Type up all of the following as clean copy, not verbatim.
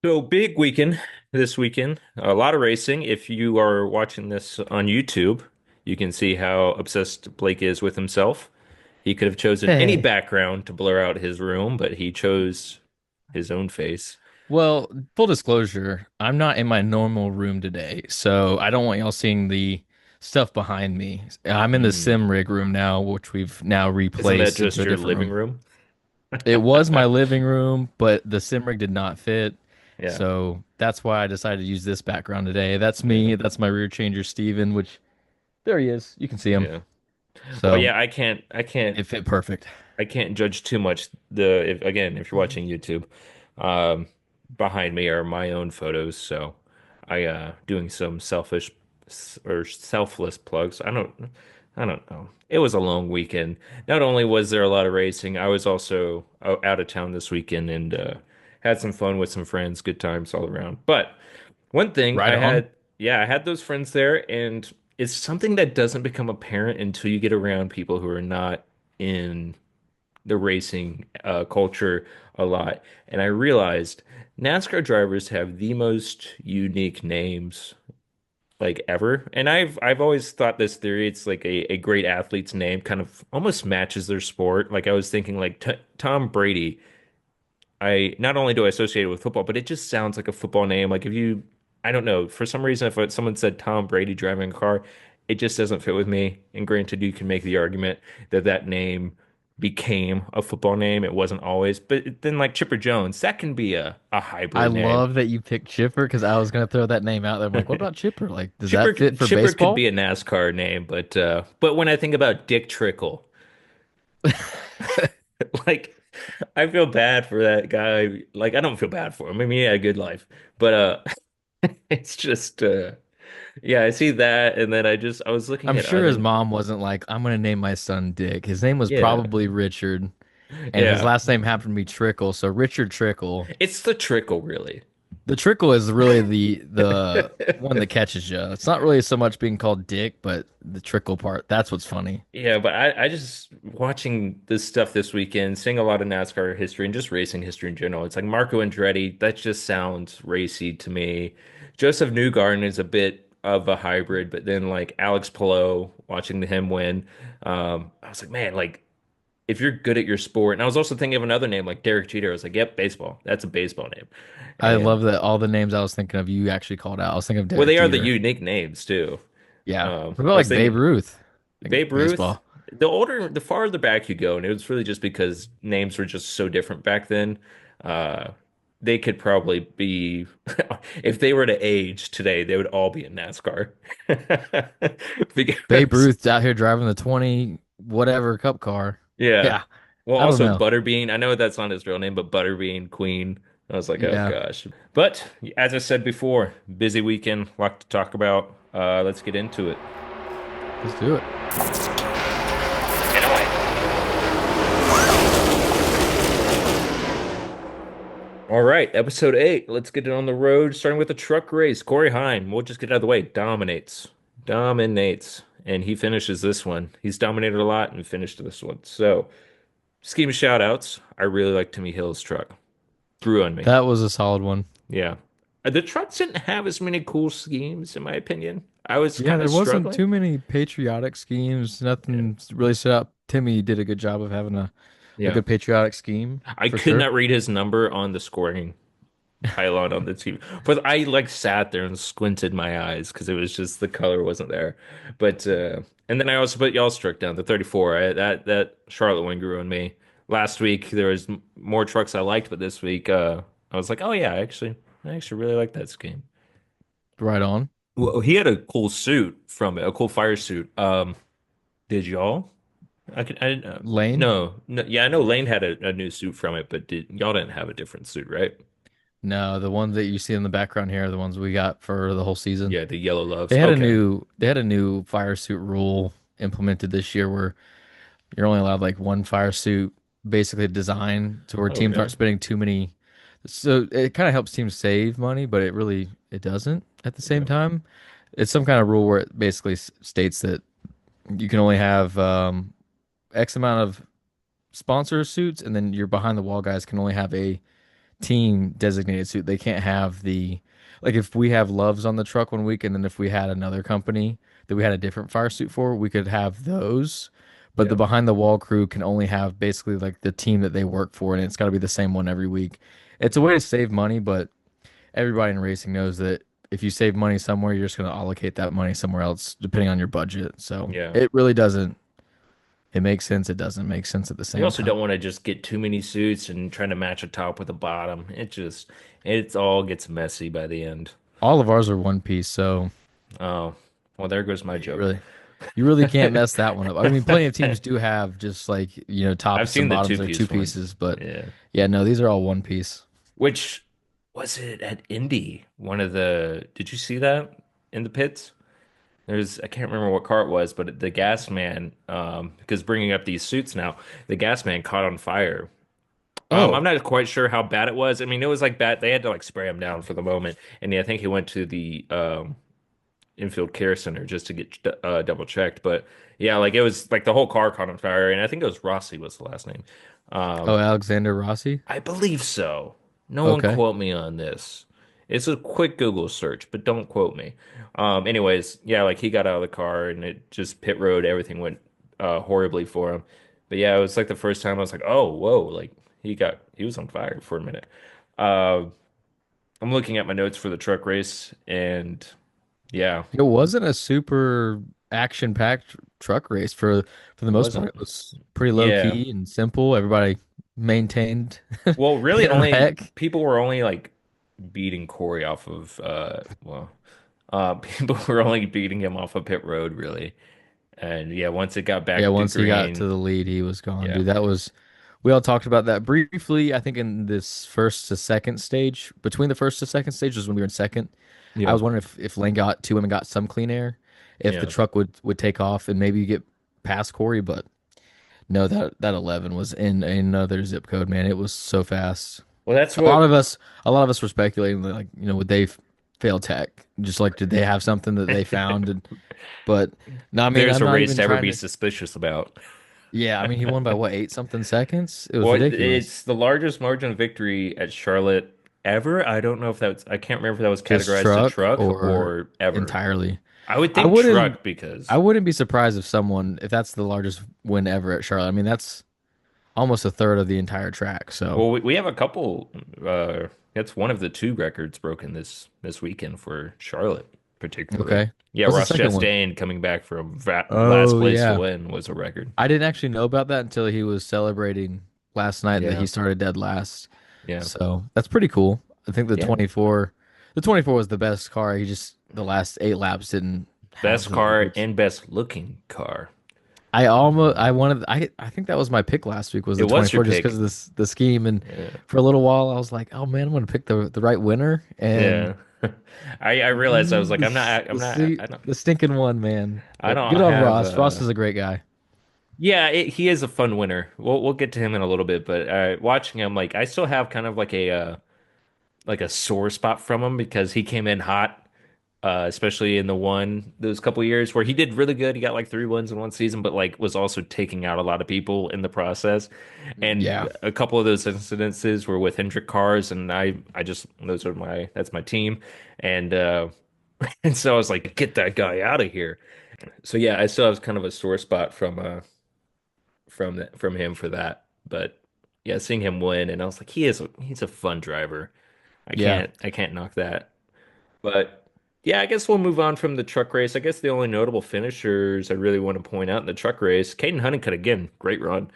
So big weekend this weekend. A lot of racing. If you are watching this on YouTube, you can see how obsessed Blake is with himself. He could have chosen any Hey. background to blur out his room, but he chose his own face. Well, full disclosure, I'm not in my normal room today, so I don't want y'all seeing the stuff behind me. I'm in the Hmm. sim rig room now, which we've now Isn't that replaced into just a your different living room. room? It was my living room, but the sim rig did not fit, Yeah. so that's why I decided to use this background today. That's Yeah. me. That's my rear changer, Steven, which there he is. You can see him. Yeah. Well, So yeah, I can't it fit perfect. I can't judge too much if you're watching YouTube. Um, Behind me are my own photos, so I doing some selfish or selfless plugs. I don't know. It was a long weekend. Not only was there a lot of racing, I was also out of town this weekend and had some fun with some friends, good times all around. But one thing Right I on. had, yeah, I had those friends there, and it's something that doesn't become apparent until you get around people who are not in the racing culture a lot. And I realized NASCAR drivers have the most unique names like ever. And I've always thought this theory, it's like a great athlete's name kind of almost matches their sport. Like I was thinking like t Tom Brady. I not only do I associate it with football, but it just sounds like a football name. Like if you, I don't know, for some reason, if someone said Tom Brady driving a car, it just doesn't fit with me. And granted, you can make the argument that that name became a football name. It wasn't always, but then like Chipper Jones, that can be a I hybrid name. love that you picked Chipper because I was gonna throw that name out there. I'm like, what about Chipper? Like, does Chipper that fit for Chipper could baseball? be a NASCAR name, but when I think about Dick Trickle, like I feel bad for that guy. Like I don't feel bad for him. I mean, he had a good life, but it's just yeah, I see that and then I was looking I'm at sure his other mom wasn't like, I'm gonna name my son Dick. His name was yeah. probably Richard, and his Yeah. last name happened to be Trickle. So Richard Trickle. It's the trickle really. The Trickle is really the one that catches you. It's not really so much being called Dick, but the Trickle part. That's what's funny. Yeah, but I just watching this stuff this weekend, seeing a lot of NASCAR history and just racing history in general. It's like Marco Andretti, that just sounds racy to me. Joseph Newgarden is a bit of a hybrid, but then like Alex Palou, watching him win, I was like, man, like if you're good at your sport, and I was also thinking of another name like Derek Jeter. I was like, yep, baseball. That's a baseball name. I And love that all the names I was thinking of you actually called out. I was thinking of well, Derek they are the Jeter. unique names too. Yeah. What about I was like Babe thinking Ruth? Like Babe Ruth. baseball. The farther back you go, and it was really just because names were just so different back then. Uh, they could probably be, if they were to age today, they would all be in NASCAR. Babe Because, Ruth's out here driving the 20 whatever cup car. yeah. Yeah. Well, I don't also know. Butterbean. I know that's not his real name, but Butterbean Queen. I was like, oh Yeah. gosh. But as I said before, busy weekend, lot to talk about. Let's get into it. Let's do it. All right, episode 8. Let's get it on the road, starting with the truck race. Corey Heim, we'll just get it out of the way. Dominates. And he finishes this one. He's dominated a lot and finished this one. So, scheme shout outs. I really like Timmy Hill's truck. Grew on me. That was a solid one. Yeah. The trucks didn't have as many cool schemes, in my opinion. I was Yeah, kind of there wasn't struggling. too many patriotic schemes. Yeah. Nothing really stood out. Timmy did a good job of having a Yeah. good patriotic scheme I for could sure. not read his number on the scoring pylon on the TV. But I like sat there and squinted my eyes because it was just the color wasn't there. But and then I also put y'all struck down the 34. That Charlotte one grew on me. Last week there was more trucks I liked, but this week I was like, oh yeah, I actually really like that scheme. Right on. Well, he had a cool suit from it, a cool fire suit. Did y'all? I didn't. Lane? No, no, yeah, I know Lane had a new suit from it, but did y'all didn't have a different suit, right? No, the ones that you see in the background here are the ones we got for the whole season. Yeah, the yellow loves. Okay. They had a new fire suit rule implemented this year where you're only allowed like one fire suit basically design to where teams Okay. aren't spending too many. So it kind of helps teams save money, but it doesn't at the same Yeah. time. It's some kind of rule where it basically states that you can only have X amount of sponsor suits, and then your behind the wall guys can only have a team designated suit. They can't have the like if we have Loves on the truck one week, and then if we had another company that we had a different fire suit for, we could have those. But the Yeah. behind the wall crew can only have basically like the team that they work for, and it's got to be the same one every week. It's a way to save money, but everybody in racing knows that if you save money somewhere, you're just going to allocate that money somewhere else depending on your budget. So Yeah. it really doesn't. It makes sense. It doesn't make sense at the You same also time. don't want to just get too many suits and trying to match a top with a bottom. It all gets messy by the end. All of ours are one piece, so Oh, well, there goes my yeah, joke. you really can't mess that one up. I mean, plenty of teams do have just like, I've tops and seen the bottoms two are two piece ones. pieces, but Yeah. yeah, no, these are all one piece. Which was it at Indy? Did you see that in the pits? I can't remember what car it was, but the gas man, because bringing up these suits now, the gas man caught on fire. I'm Oh, not quite sure how bad it was. I mean, it was like bad. They had to like spray him down for the moment, and yeah, I think he went to the infield care center just to get double checked. But yeah, like it was like the whole car caught on fire, and I think it was Rossi was the last name. oh, Um, Alexander Rossi. I believe so. No one Okay. quote me on this. It's a quick Google search, but don't quote me. Anyways, yeah, like he got out of the car and it just pit road, everything went horribly for him. But yeah, it was like the first time I was like, oh, whoa, like he was on fire for a minute. Uh, I'm looking at my notes for the truck race and yeah, It wasn't a super action-packed truck race for the it most part. wasn't. It was pretty low Yeah. key and simple. Everybody maintained Well, really pin only rec. people were only like beating Corey off of people were only beating him off of pit road really. And yeah, once it got Yeah, back to once he got to green, the lead, he was gone, yeah. dude. We all talked about that briefly. I think in this first to second stage, between the first to second stage was when we were in second. I Yeah. was wondering if Lane got two women got some clean air, if the Yeah. truck would take off and maybe get past Corey, but no, that 11 was in another zip code, man. It was so fast. Well, that's A lot what of us, a lot of us were speculating like, would they fail tech? Just like, did they have something that they found? But no, I mean, there's I'm a not race even to ever trying be to. suspicious about. Yeah, I mean, he won by what, 8 something seconds? It was Well, ridiculous. it's the largest margin of victory at Charlotte ever. I don't know if I can't remember if that was Just categorized to truck truck or or ever. entirely. I would I think wouldn't, truck I because, wouldn't be surprised if that's the largest win ever at Charlotte. I mean, that's almost a third of the entire track. So, well, we have a couple, that's one of the two records broken this weekend for Charlotte, particularly. okay. Yeah, What's the Ross second one? Chastain coming back from last Oh, place to yeah. win was a record. I didn't actually know about that until he was celebrating last night that Yeah. he started dead last. Yeah. So that's pretty cool. I think Yeah. the 24 was the best car. He just the last 8 laps didn't have Best the car goods. and best looking car. I think that was my pick last week was It the was your 24 just because pick. of this the scheme and Yeah. for a little while I was like, oh man, I'm gonna pick the right winner and Yeah. I realized I was like, the stinking one, man. I But don't good on have Ross. Ross is a great guy. yeah, he is a fun winner. We'll get to him in a little bit, but watching him like I still have kind of like a sore spot from him because he came in hot. Especially in those couple years where he did really good. He got like 3 wins in one season, but like was also taking out a lot of people in the process. Yeah. And a couple of those incidences were with Hendrick cars, and I just that's my team. And and so I was like, get that guy out of here. So yeah, I still have kind of a sore spot from him for that. But yeah, seeing him win, and I was like, he's a fun driver. Yeah. I can't knock that. But yeah, I guess we'll move on from the truck race. I guess the only notable finishers I really want to point out in the truck race, Caden Honeycutt again, great run.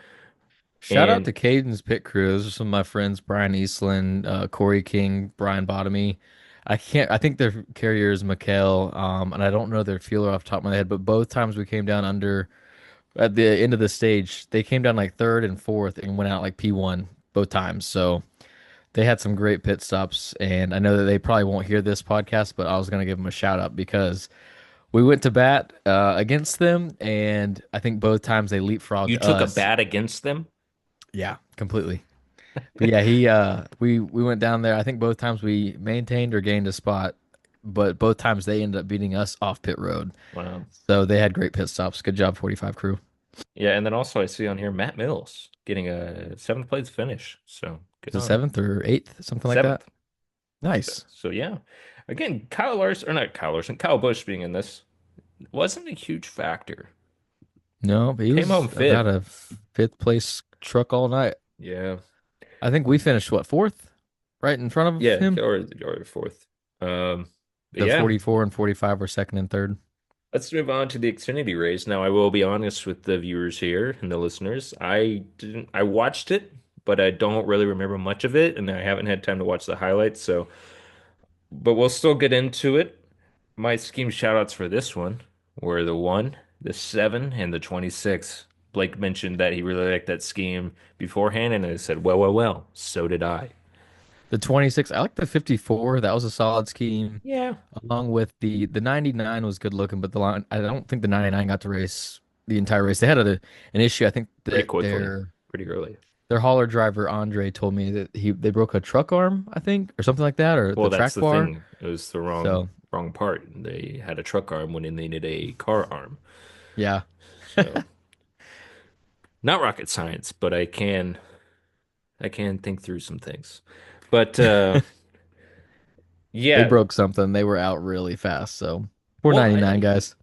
Shout out And to Caden's pit crew. Those are some of my friends, Brian Eastland, Corey King, Brian Bottomy. I think their carrier is Mikhail, and I don't know their fueler off the top of my head, but both times we came down under at the end of the stage, they came down like third and fourth and went out like P1 both times. So they had some great pit stops, and I know that they probably won't hear this podcast, but I was gonna give them a shout out because we went to bat against them, and I think both times they leapfrogged you took a us. bat against them. Yeah, completely. But yeah, we went down there. I think both times we maintained or gained a spot, but both times they ended up beating us off pit road. Wow. So they had great pit stops. Good job, 45 crew. Yeah, and then also I see on here Matt Mills getting a seventh place finish. So good Was it on him. seventh or eighth, something like that? Seventh. So, Nice. so yeah. Again, Kyle Larson, or not Kyle Larson, Kyle Busch being in this wasn't a huge factor. No, but he Came home was about fifth. a fifth place truck all night. Yeah. I think we finished what, fourth? Right in front of Yeah, him. or fourth. But The yeah, 44 and 45 were second and third. let's move on to the Xfinity race. Now, I will be honest with the viewers here and the listeners. I watched it, but I don't really remember much of it, and I haven't had time to watch the highlights. So, but we'll still get into it. My scheme shoutouts for this one were the 1, the 7, and the 26. Blake mentioned that he really liked that scheme beforehand, and I said, well, so did I. The 26, I like the 54. That was a solid scheme. Yeah, Along with the 99 was good looking, but the line, I don't think the 99 got to race the entire race. They had an issue. I think pretty that quickly, pretty early. their hauler driver Andre told me that they broke a truck arm, I think, or something like that, or Well, the that's track the bar. thing. It was the So wrong part. They had a truck arm when they needed a car arm. yeah, So, not rocket science, but I can think through some things. But they yeah, broke something. They were out really fast. So well, 499 guys.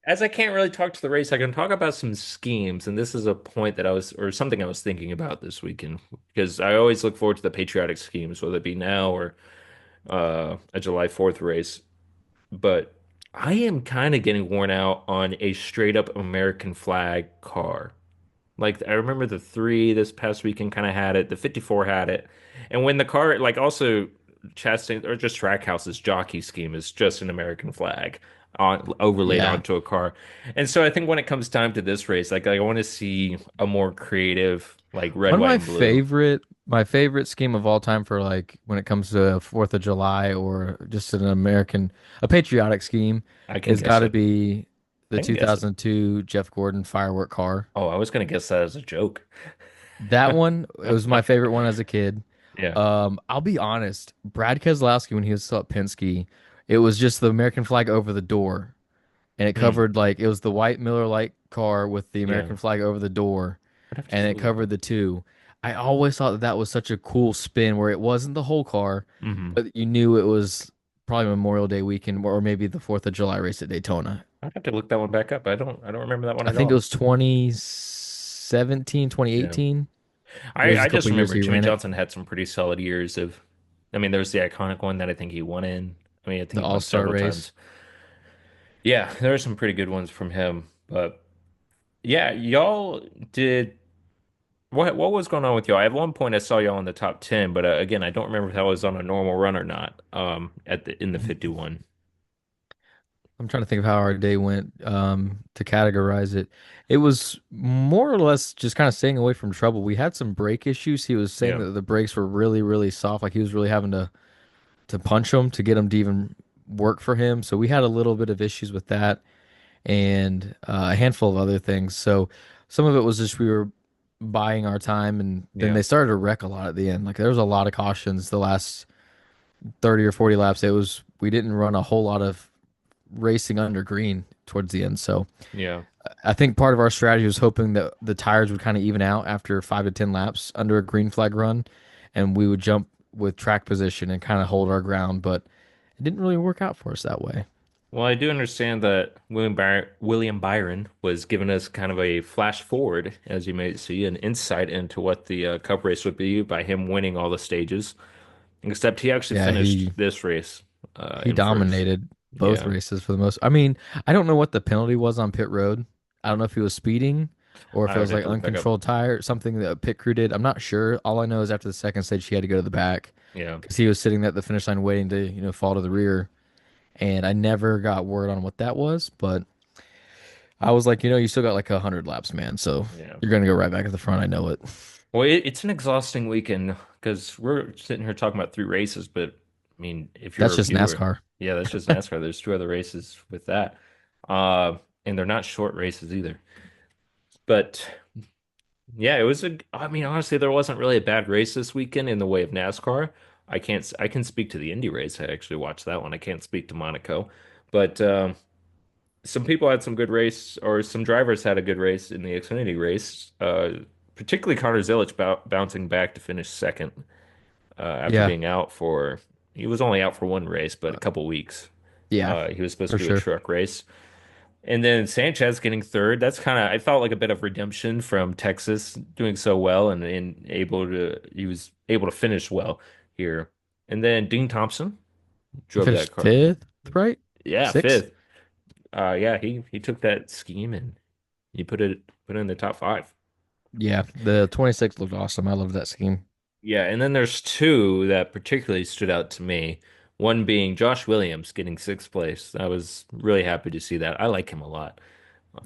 as I can't really talk to the race, I can talk about some schemes, and this is a point that I was, or something I was thinking about this weekend, because I always look forward to the patriotic schemes, whether it be now or a July 4th race. But I am kind of getting worn out on a straight up American flag car. Like I remember the 3 this past weekend kind of had it, the 54 had it. And when the car like also Chastain or just Trackhouse's jockey scheme is just an American flag on overlaid Yeah. onto a car. And so I think when it comes time to this race, like I want to see a more creative like red, One of white, and blue. my favorite scheme of all time for like when it comes to 4th of July or just an American a patriotic scheme I can is guess got to it. be I the can guess it. 2002 Jeff Gordon firework car. Oh, I was gonna guess that as a joke. That one it was my favorite one as a kid. Yeah. I'll be honest, Brad Keselowski when he was still at Penske, it was just the American flag over the door. And it Hmm. covered like it was the white Miller Lite car with the Yeah. American flag over the door, I'd have to and it look that covered one. the two. I always thought that that was such a cool spin where it wasn't the whole car, Hmm. but you knew it was probably Memorial Day weekend or maybe the 4th of July race at Daytona. I'd have to look that one back up. I don't remember that one I at think it all. was 2017, Yeah. 2018. Those are I a just couple years remember he Jimmy ran it, Johnson had some pretty solid years of, I mean, there's the iconic one that I think he won in. I mean, I think the he won All-Star several race. times. Yeah, there are some pretty good ones from him. But yeah, y'all did what was going on with y'all? At one point I saw y'all in the top 10, but again, I don't remember if that was on a normal run or not. At the in the 51. I'm trying to think of how our day went to categorize it. It was more or less just kind of staying away from trouble. We had some brake issues. He was saying Yeah. that the brakes were really, really soft. Like he was really having to punch them to get them to even work for him. So we had a little bit of issues with that and a handful of other things. So some of it was just we were buying our time, and then Yeah. they started to wreck a lot at the end. Like there was a lot of cautions the last 30 or 40 laps. It was we didn't run a whole lot of racing under green towards the end. So Yeah. I think part of our strategy was hoping that the tires would kind of even out after 5 to 10 laps under a green flag run, and we would jump with track position and kind of hold our ground. But it didn't really work out for us that way. Well, I do understand that William Byron was giving us kind of a flash forward, as you may see, an insight into what the Cup race would be by him winning all the stages. Except he actually Yeah, finished this race he in first. dominated both Yeah, races for the most. I mean, I don't know what the penalty was on pit road. I don't know if he was speeding or if it I would was have like to look back up. uncontrolled tire, something that pit crew did. I'm not sure. All I know is after the second stage, he had to go to the back Yeah. because he was sitting at the finish line waiting to, fall to the rear. And I never got word on what that was, but I was like, you still got like 100 laps, man. So Yeah. you're gonna go right back at the front. I know it. Well, it's an exhausting weekend because we're sitting here talking about 3 races, but I mean, if you're That's a just viewer, NASCAR. yeah, that's just NASCAR. There's 2 other races with that. And they're not short races either. But yeah, I mean, honestly, there wasn't really a bad race this weekend in the way of NASCAR. I can speak to the Indy race. I actually watched that one. I can't speak to Monaco, but some people had some good race, or some drivers had a good race in the Xfinity race. particularly Connor Zilic bouncing back to finish second after Yeah. being out for he was only out for one race, but a Uh, couple weeks. yeah, He was supposed for to do a sure. truck race. And then Sanchez getting third. That's kind of I felt like a bit of redemption from Texas doing so well and able to he was able to finish well here. And then Dean Thompson He drove that finished car. fifth, right? Yeah, Sixth? fifth. Yeah, he took that scheme and he put it in the top five. Yeah, the 26 looked awesome. I love that scheme. Yeah, and then there's two that particularly stood out to me. One being Josh Williams getting sixth place. I was really happy to see that. I like him a lot.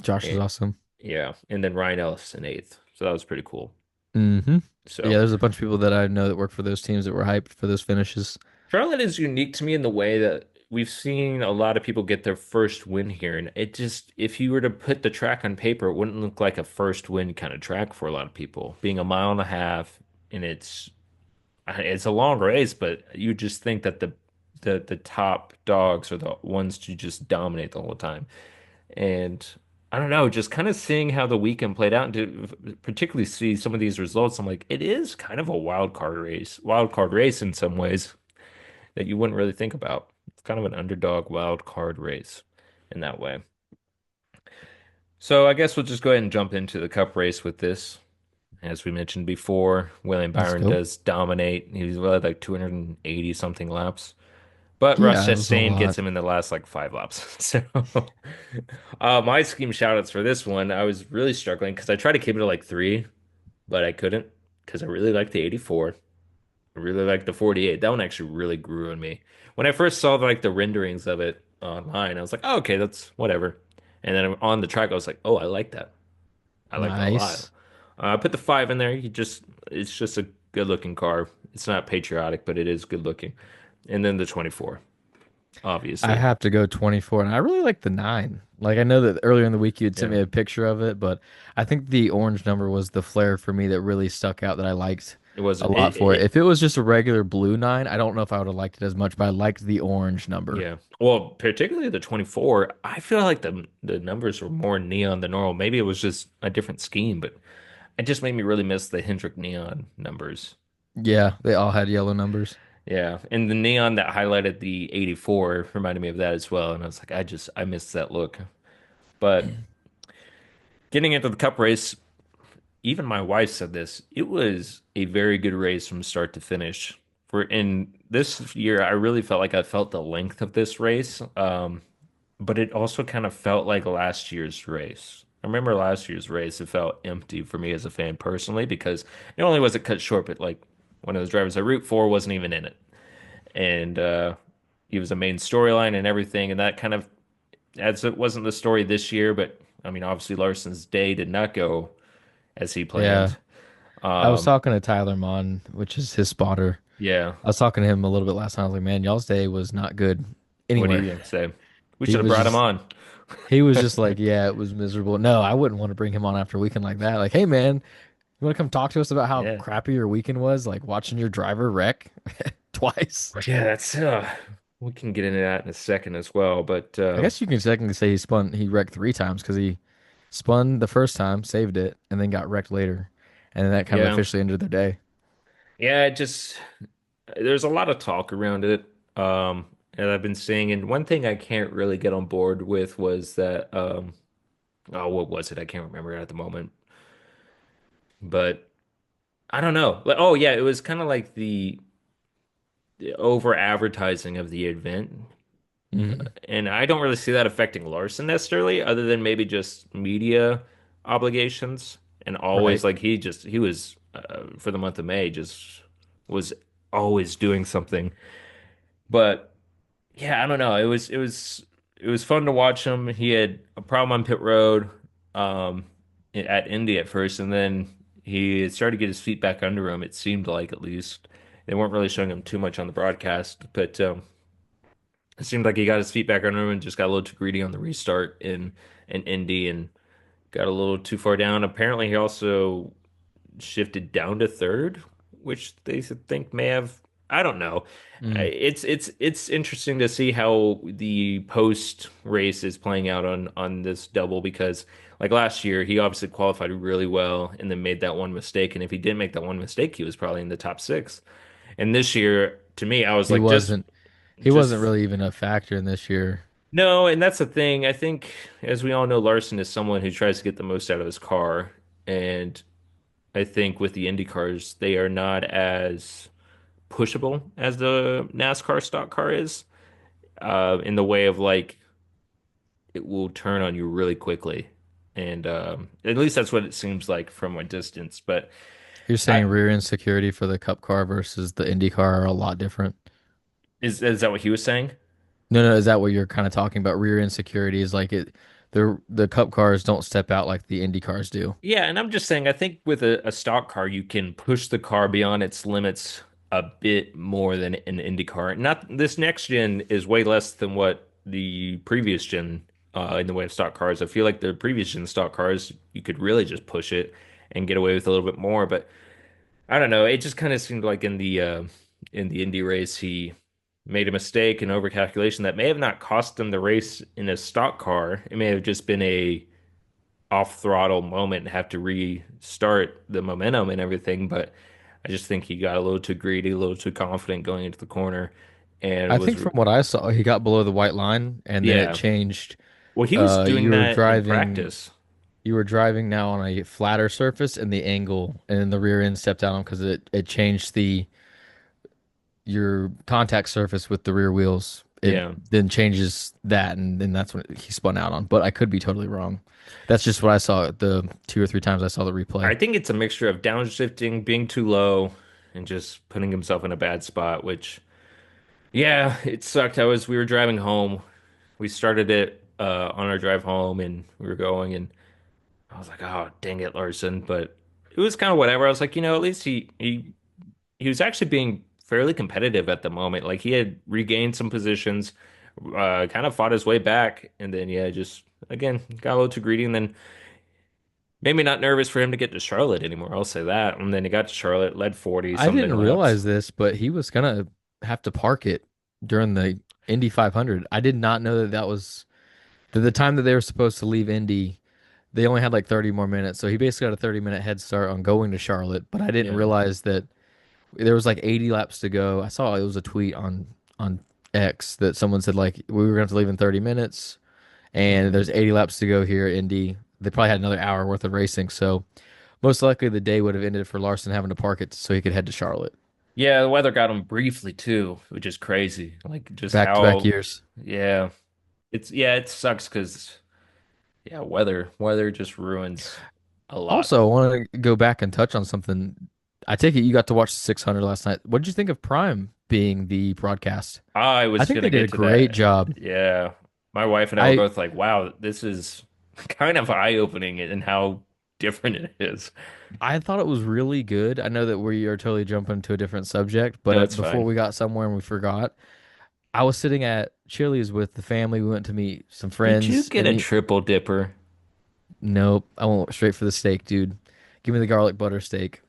Josh is And, awesome. yeah, and then Ryan Ellis in eighth. So that was pretty cool. Hmm. Yeah, So there's a bunch of people that I know that work for those teams that were hyped for those finishes. Charlotte is unique to me in the way that we've seen a lot of people get their first win here. And it just, if you were to put the track on paper, it wouldn't look like a first win kind of track for a lot of people. Being a mile and a half, and it's a long race, but you just think that the top dogs are the ones to just dominate the whole time. And I don't know, just kind of seeing how the weekend played out, and to particularly see some of these results, I'm like, it is kind of a wild card race in some ways that you wouldn't really think about. It's kind of an underdog wild card race in that way. So I guess we'll just go ahead and jump into the cup race with this. As we mentioned before, William Let's Byron go. does dominate. He's led like 280 something laps. But Ross Yeah, it was a Chastain gets lot. him in the last like five laps. So my scheme shoutouts for this one, I was really struggling because I tried to keep it to like three, but I couldn't because I really like the 84. I really like the 48. That one actually really grew on me. When I first saw like the renderings of it online, I was like, oh, okay, that's whatever. And then on the track, I was like, oh, I like that. I like that a lot. Nice. I put the five in there. It's just a good looking car. It's not patriotic, but it is good looking. And then the 24, I obviously. have to go 24, and I really like the 9. Like, I know that earlier in the week you had sent Yeah. me a picture of it, but I think the orange number was the flare for me that really stuck out that I liked It was a it, lot for it. it If it was just a regular blue 9, I don't know if I would have liked it as much, but I liked the orange number. yeah. Well, particularly the 24, I feel like the numbers were more neon than normal. Maybe it was just a different scheme, but it just made me really miss the Hendrick neon numbers. Yeah, they all had yellow numbers. Yeah, and the neon that highlighted the 84 reminded me of that as well. And I was like, I missed that look. But getting into the cup race, even my wife said this. It was a very good race from start to finish. For in this year, I really felt like I felt the length of this race. But it also kind of felt like last year's race. I remember last year's race, it felt empty for me as a fan personally because not only was it cut short, but like one of those drivers at Route 4 wasn't even in it. And he was a main storyline and everything. And that kind of, as it wasn't the story this year, but I mean, obviously Larson's day did not go as he Yeah. planned. I was Um, talking to Tyler Mon, which is his spotter. yeah. I was talking to him a little bit last time. I was like, man, y'all's day was not good What do anywhere. you say? We He should have was brought him just on. he was just like, yeah, it was miserable. No, I wouldn't want to bring him on after a weekend like that. Like, hey man, you want to come talk to us about how Yeah. crappy your weekend was, like watching your driver wreck twice? Yeah, that's we can get into that in a second as well, but I guess you can technically say he wrecked 3 times because he spun the first time, saved it, and then got wrecked later. And then that kind of yeah. officially ended their day. Yeah, it just there's a lot of talk around it. And I've been seeing, and one thing I can't really get on board with was that oh, what was it? I can't remember it at the moment. But I don't know. Like, oh yeah, it was kind of like the over advertising of the event. Hmm. And I don't really see that affecting Larson necessarily, other than maybe just media obligations. And always Right. like he was for the month of May just was always doing something. But yeah, I don't know. It was fun to watch him. He had a problem on pit road um at Indy at first, and then he started to get his feet back under him. It seemed like at least they weren't really showing him too much on the broadcast, but it seemed like he got his feet back under him and just got a little too greedy on the restart in Indy and got a little too far down. Apparently, he also shifted down to third, which they think may have. I don't know. Mm. It's interesting to see how the post race is playing out on this double because like last year he obviously qualified really well and then made that one mistake, and if he didn't make that one mistake he was probably in the top six. And this year to me I was He like wasn't. He wasn't just really even a factor in this year. no, and that's the thing. I think as we all know Larson is someone who tries to get the most out of his car, and I think with the Indy cars they are not as pushable as the NASCAR stock car is, in the way of like it will turn on you really quickly. And at least that's what it seems like from a distance. But You're I, saying rear end security for the Cup car versus the Indy car are a lot different. is that what he was saying? No, no, is that what you're kind of talking about? Rear end security is like it. The Cup cars don't step out like the Indy cars do. Yeah, and I'm just saying, I think with a stock car, you can push the car beyond its limits a bit more than an Indy car. Not this next gen is way less than what the previous gen in the way of stock cars. I feel like the previous gen stock cars, you could really just push it and get away with a little bit more. But I don't know. It just kind of seemed like in the Indy race, he made a mistake, an overcalculation that may have not cost him the race in a stock car. It may have just been a off throttle moment and have to restart the momentum and everything. But I just think he got a little too greedy, a little too confident going into the corner, and I think from what I saw, he got below the white line and then it yeah. changed. Well, he was doing You were that in driving. practice. You were driving now on a flatter surface, and the angle and the rear end stepped down because it changed the your contact surface with the rear wheels. It Yeah. then changes that, and then that's when he spun out on. But I could be totally wrong. That's just what I saw the two or three times I saw the I replay. think it's a mixture of downshifting, being too low, and just putting himself in a bad spot, which yeah, it sucked. We were driving home. We started it on our drive home and we were going and I was like, oh, dang it, Larson. But it was kind of whatever. I was like, at least he was actually being fairly competitive at the moment. Like he had regained some positions, kind of fought his way back, and then yeah, just again got a little too greedy, and then made me not nervous for him to get to Charlotte anymore. I'll say that. And then he got to Charlotte, led 40 I something didn't laps. realize this, but he was gonna have to park it during the Indy 500. I did not know that that was the time that they were supposed to leave Indy. They only had like 30 more minutes, so he basically got a 30-minute head start on going to Charlotte. But I didn't Yeah. realize that there was like 80 laps to go. I saw it was a tweet on X that someone said like we were going to have to leave in 30 minutes, and Hmm. there's 80 laps to go here at Indy. They probably had another hour worth of racing, so most likely the day would have ended for Larson having to park it so he could head to Charlotte. Yeah, the weather got him briefly too, which is crazy. Like just Back to back how, years. yeah, it sucks because yeah, weather just ruins a lot. Also, I want to go back and touch on something. I take it you got to watch the 600 last night. What did you think of Prime being the broadcast? I I was think gonna they did a get to great that. job. Yeah, my wife and I were I both like, "Wow, this is kind of eye-opening in how different it is." I thought it was really good. I know that we are totally jumping to a different subject, but No, it's before fine. we got somewhere and we forgot, I was sitting at Chili's with the family. We went to meet some Did you friends, get and a triple dipper? nope, I went straight for the steak, dude. Give me the garlic butter steak.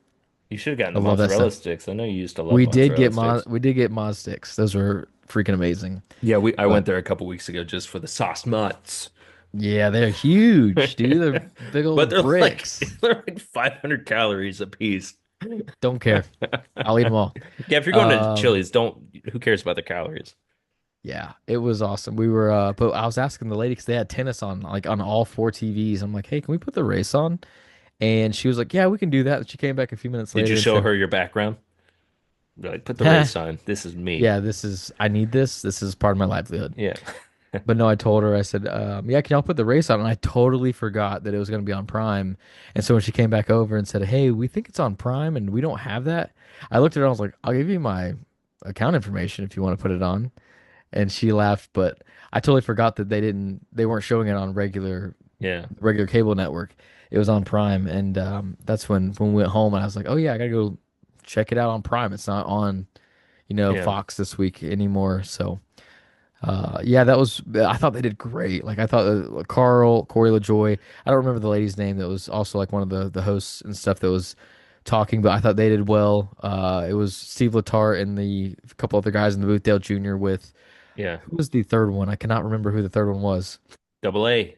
You should have gotten I the love that mozzarella stuff. sticks. I know you used to love mozzarella sticks. We did get Moz sticks. Those were freaking amazing. Yeah, I But went there a couple weeks ago just for the sauce mutts. yeah, they're huge, dude. They're big But old bricks. they're like 500 calories a piece. Don't care. I'll eat them all. Yeah, if you're going to Um, Chili's, don't who cares about the calories? yeah, it was awesome. We were, but I was asking the lady because they had tennis on, like on all four TVs. I'm like, hey, can we put the race on? And she was like, yeah, we can do that. And she came back a few minutes Did you later and show said, her your background? You're like, put the race on. This is me. yeah, I need this. This is part of my livelihood. Yeah. But no, I told her, I said, yeah, can y'all put the race on? And I totally forgot that it was going to be on Prime. And so when she came back over and said, hey, we think it's on Prime and we don't have that, I looked at her and I was like, I'll give you my account information if you want to put it on. And she laughed, but I totally forgot that they weren't showing it on Yeah. regular cable network. It was on Prime. And that's when we went home and I was like, oh yeah, I gotta go check it out on Prime. It's not on, Yeah. Fox this week anymore. So. Yeah, that was. I thought they did great. Like I thought Corey LaJoy. I don't remember the lady's name that was also like one of the hosts and stuff that was talking, but I thought they did well. It was Steve Letarte and the a couple other guys in the booth, Dale Jr. with Yeah. who was the third one? I cannot remember who the third one was. Double A.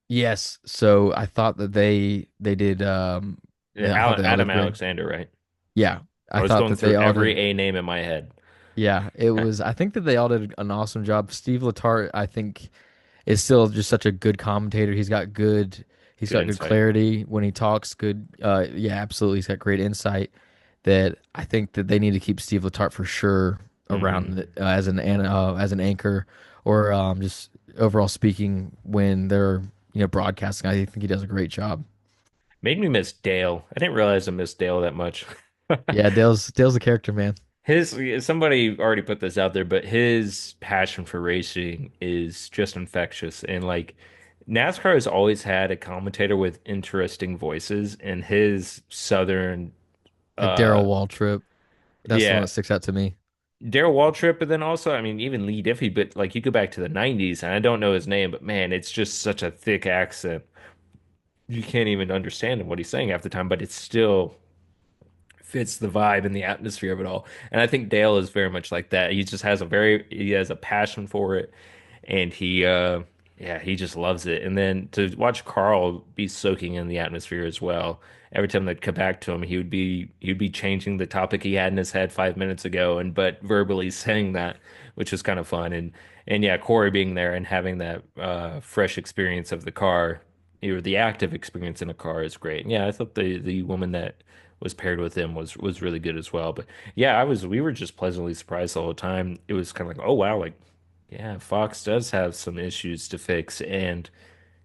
Yes, so I thought that they did Yeah, I thought they all Adam did great. Alexander, right? Yeah, I I was thought going that they through all every did. A name in my head. Yeah, it was. I think that they all did an awesome job. Steve Letarte, I think, is still just such a good commentator. He's Good got good insight. clarity when he talks. Good, yeah, absolutely. He's got great insight. That I think that they need to keep Steve Letarte for sure Hmm. around as an anchor or just overall speaking when they're broadcasting. I think he does a great job. Made me miss Dale. I didn't realize I missed Dale that much. Yeah, Dale's a character, man. His somebody already put this out there, but his passion for racing is just infectious. And like NASCAR has always had a commentator with interesting voices, and his southern Like uh Daryl Waltrip, that's the one yeah, that sticks out to me. Darrell Waltrip, but then also, I mean, even Lee Diffie, but like you go back to the 90s, and I don't know his name, but man, it's just such a thick accent. You can't even understand what he's saying half the time, but it's still fits the vibe and the atmosphere of it all. And I think Dale is very much like that. He has a passion for it, and yeah, he just loves it. And then to watch Carl be soaking in the atmosphere as well. Every time they'd come back to him, he'd be changing the topic he had in his head 5 minutes ago, and but verbally saying that, which was kind of fun. And yeah, Corey being there and having that fresh experience of the car, or the active experience in a car is great. And yeah, I thought the woman that was paired with him was really good as well. But yeah, we were just pleasantly surprised the whole time. It was kind of like, oh wow, like yeah, Fox does have some issues to fix, and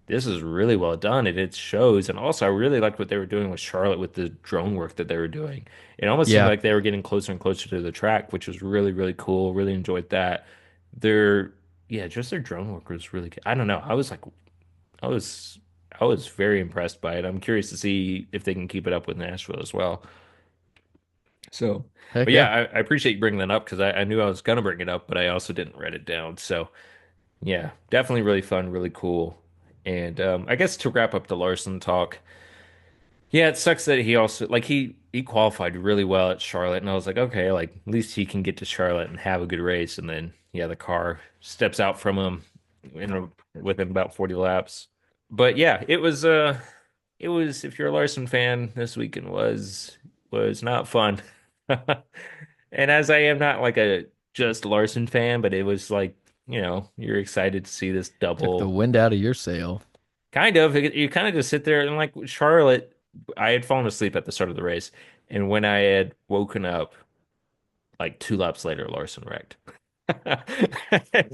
this is really well done, and it shows. And also, I really liked what they were doing with Charlotte with the drone work that they were doing. It almost seemed Yeah, like they were getting closer and closer to the track, which was really, really cool. Really enjoyed that. Their yeah, just their drone work was really good. I don't know. I was, I was very impressed by it. I'm curious to see if they can keep it up with Nashville as well. So, heck but yeah, yeah, I appreciate you bringing that up because I knew I was gonna bring it up, but I also didn't write it down. So, yeah, definitely really fun, really cool. And I guess to wrap up the Larson talk, yeah, it sucks that he also like he qualified really well at Charlotte, and I was like, okay, like at least he can get to Charlotte and have a good race. And then yeah, the car steps out from him within about 40 laps. But yeah, it was if you're a Larson fan, this weekend was not fun. And as I am not like a just Larson fan, but it was like, you're excited to see this took the double. wind out of your sail. Kind of, you kind of just sit there and like Charlotte, I had fallen asleep at the start of the race, and when I had woken up like 2 laps later, Larson wrecked.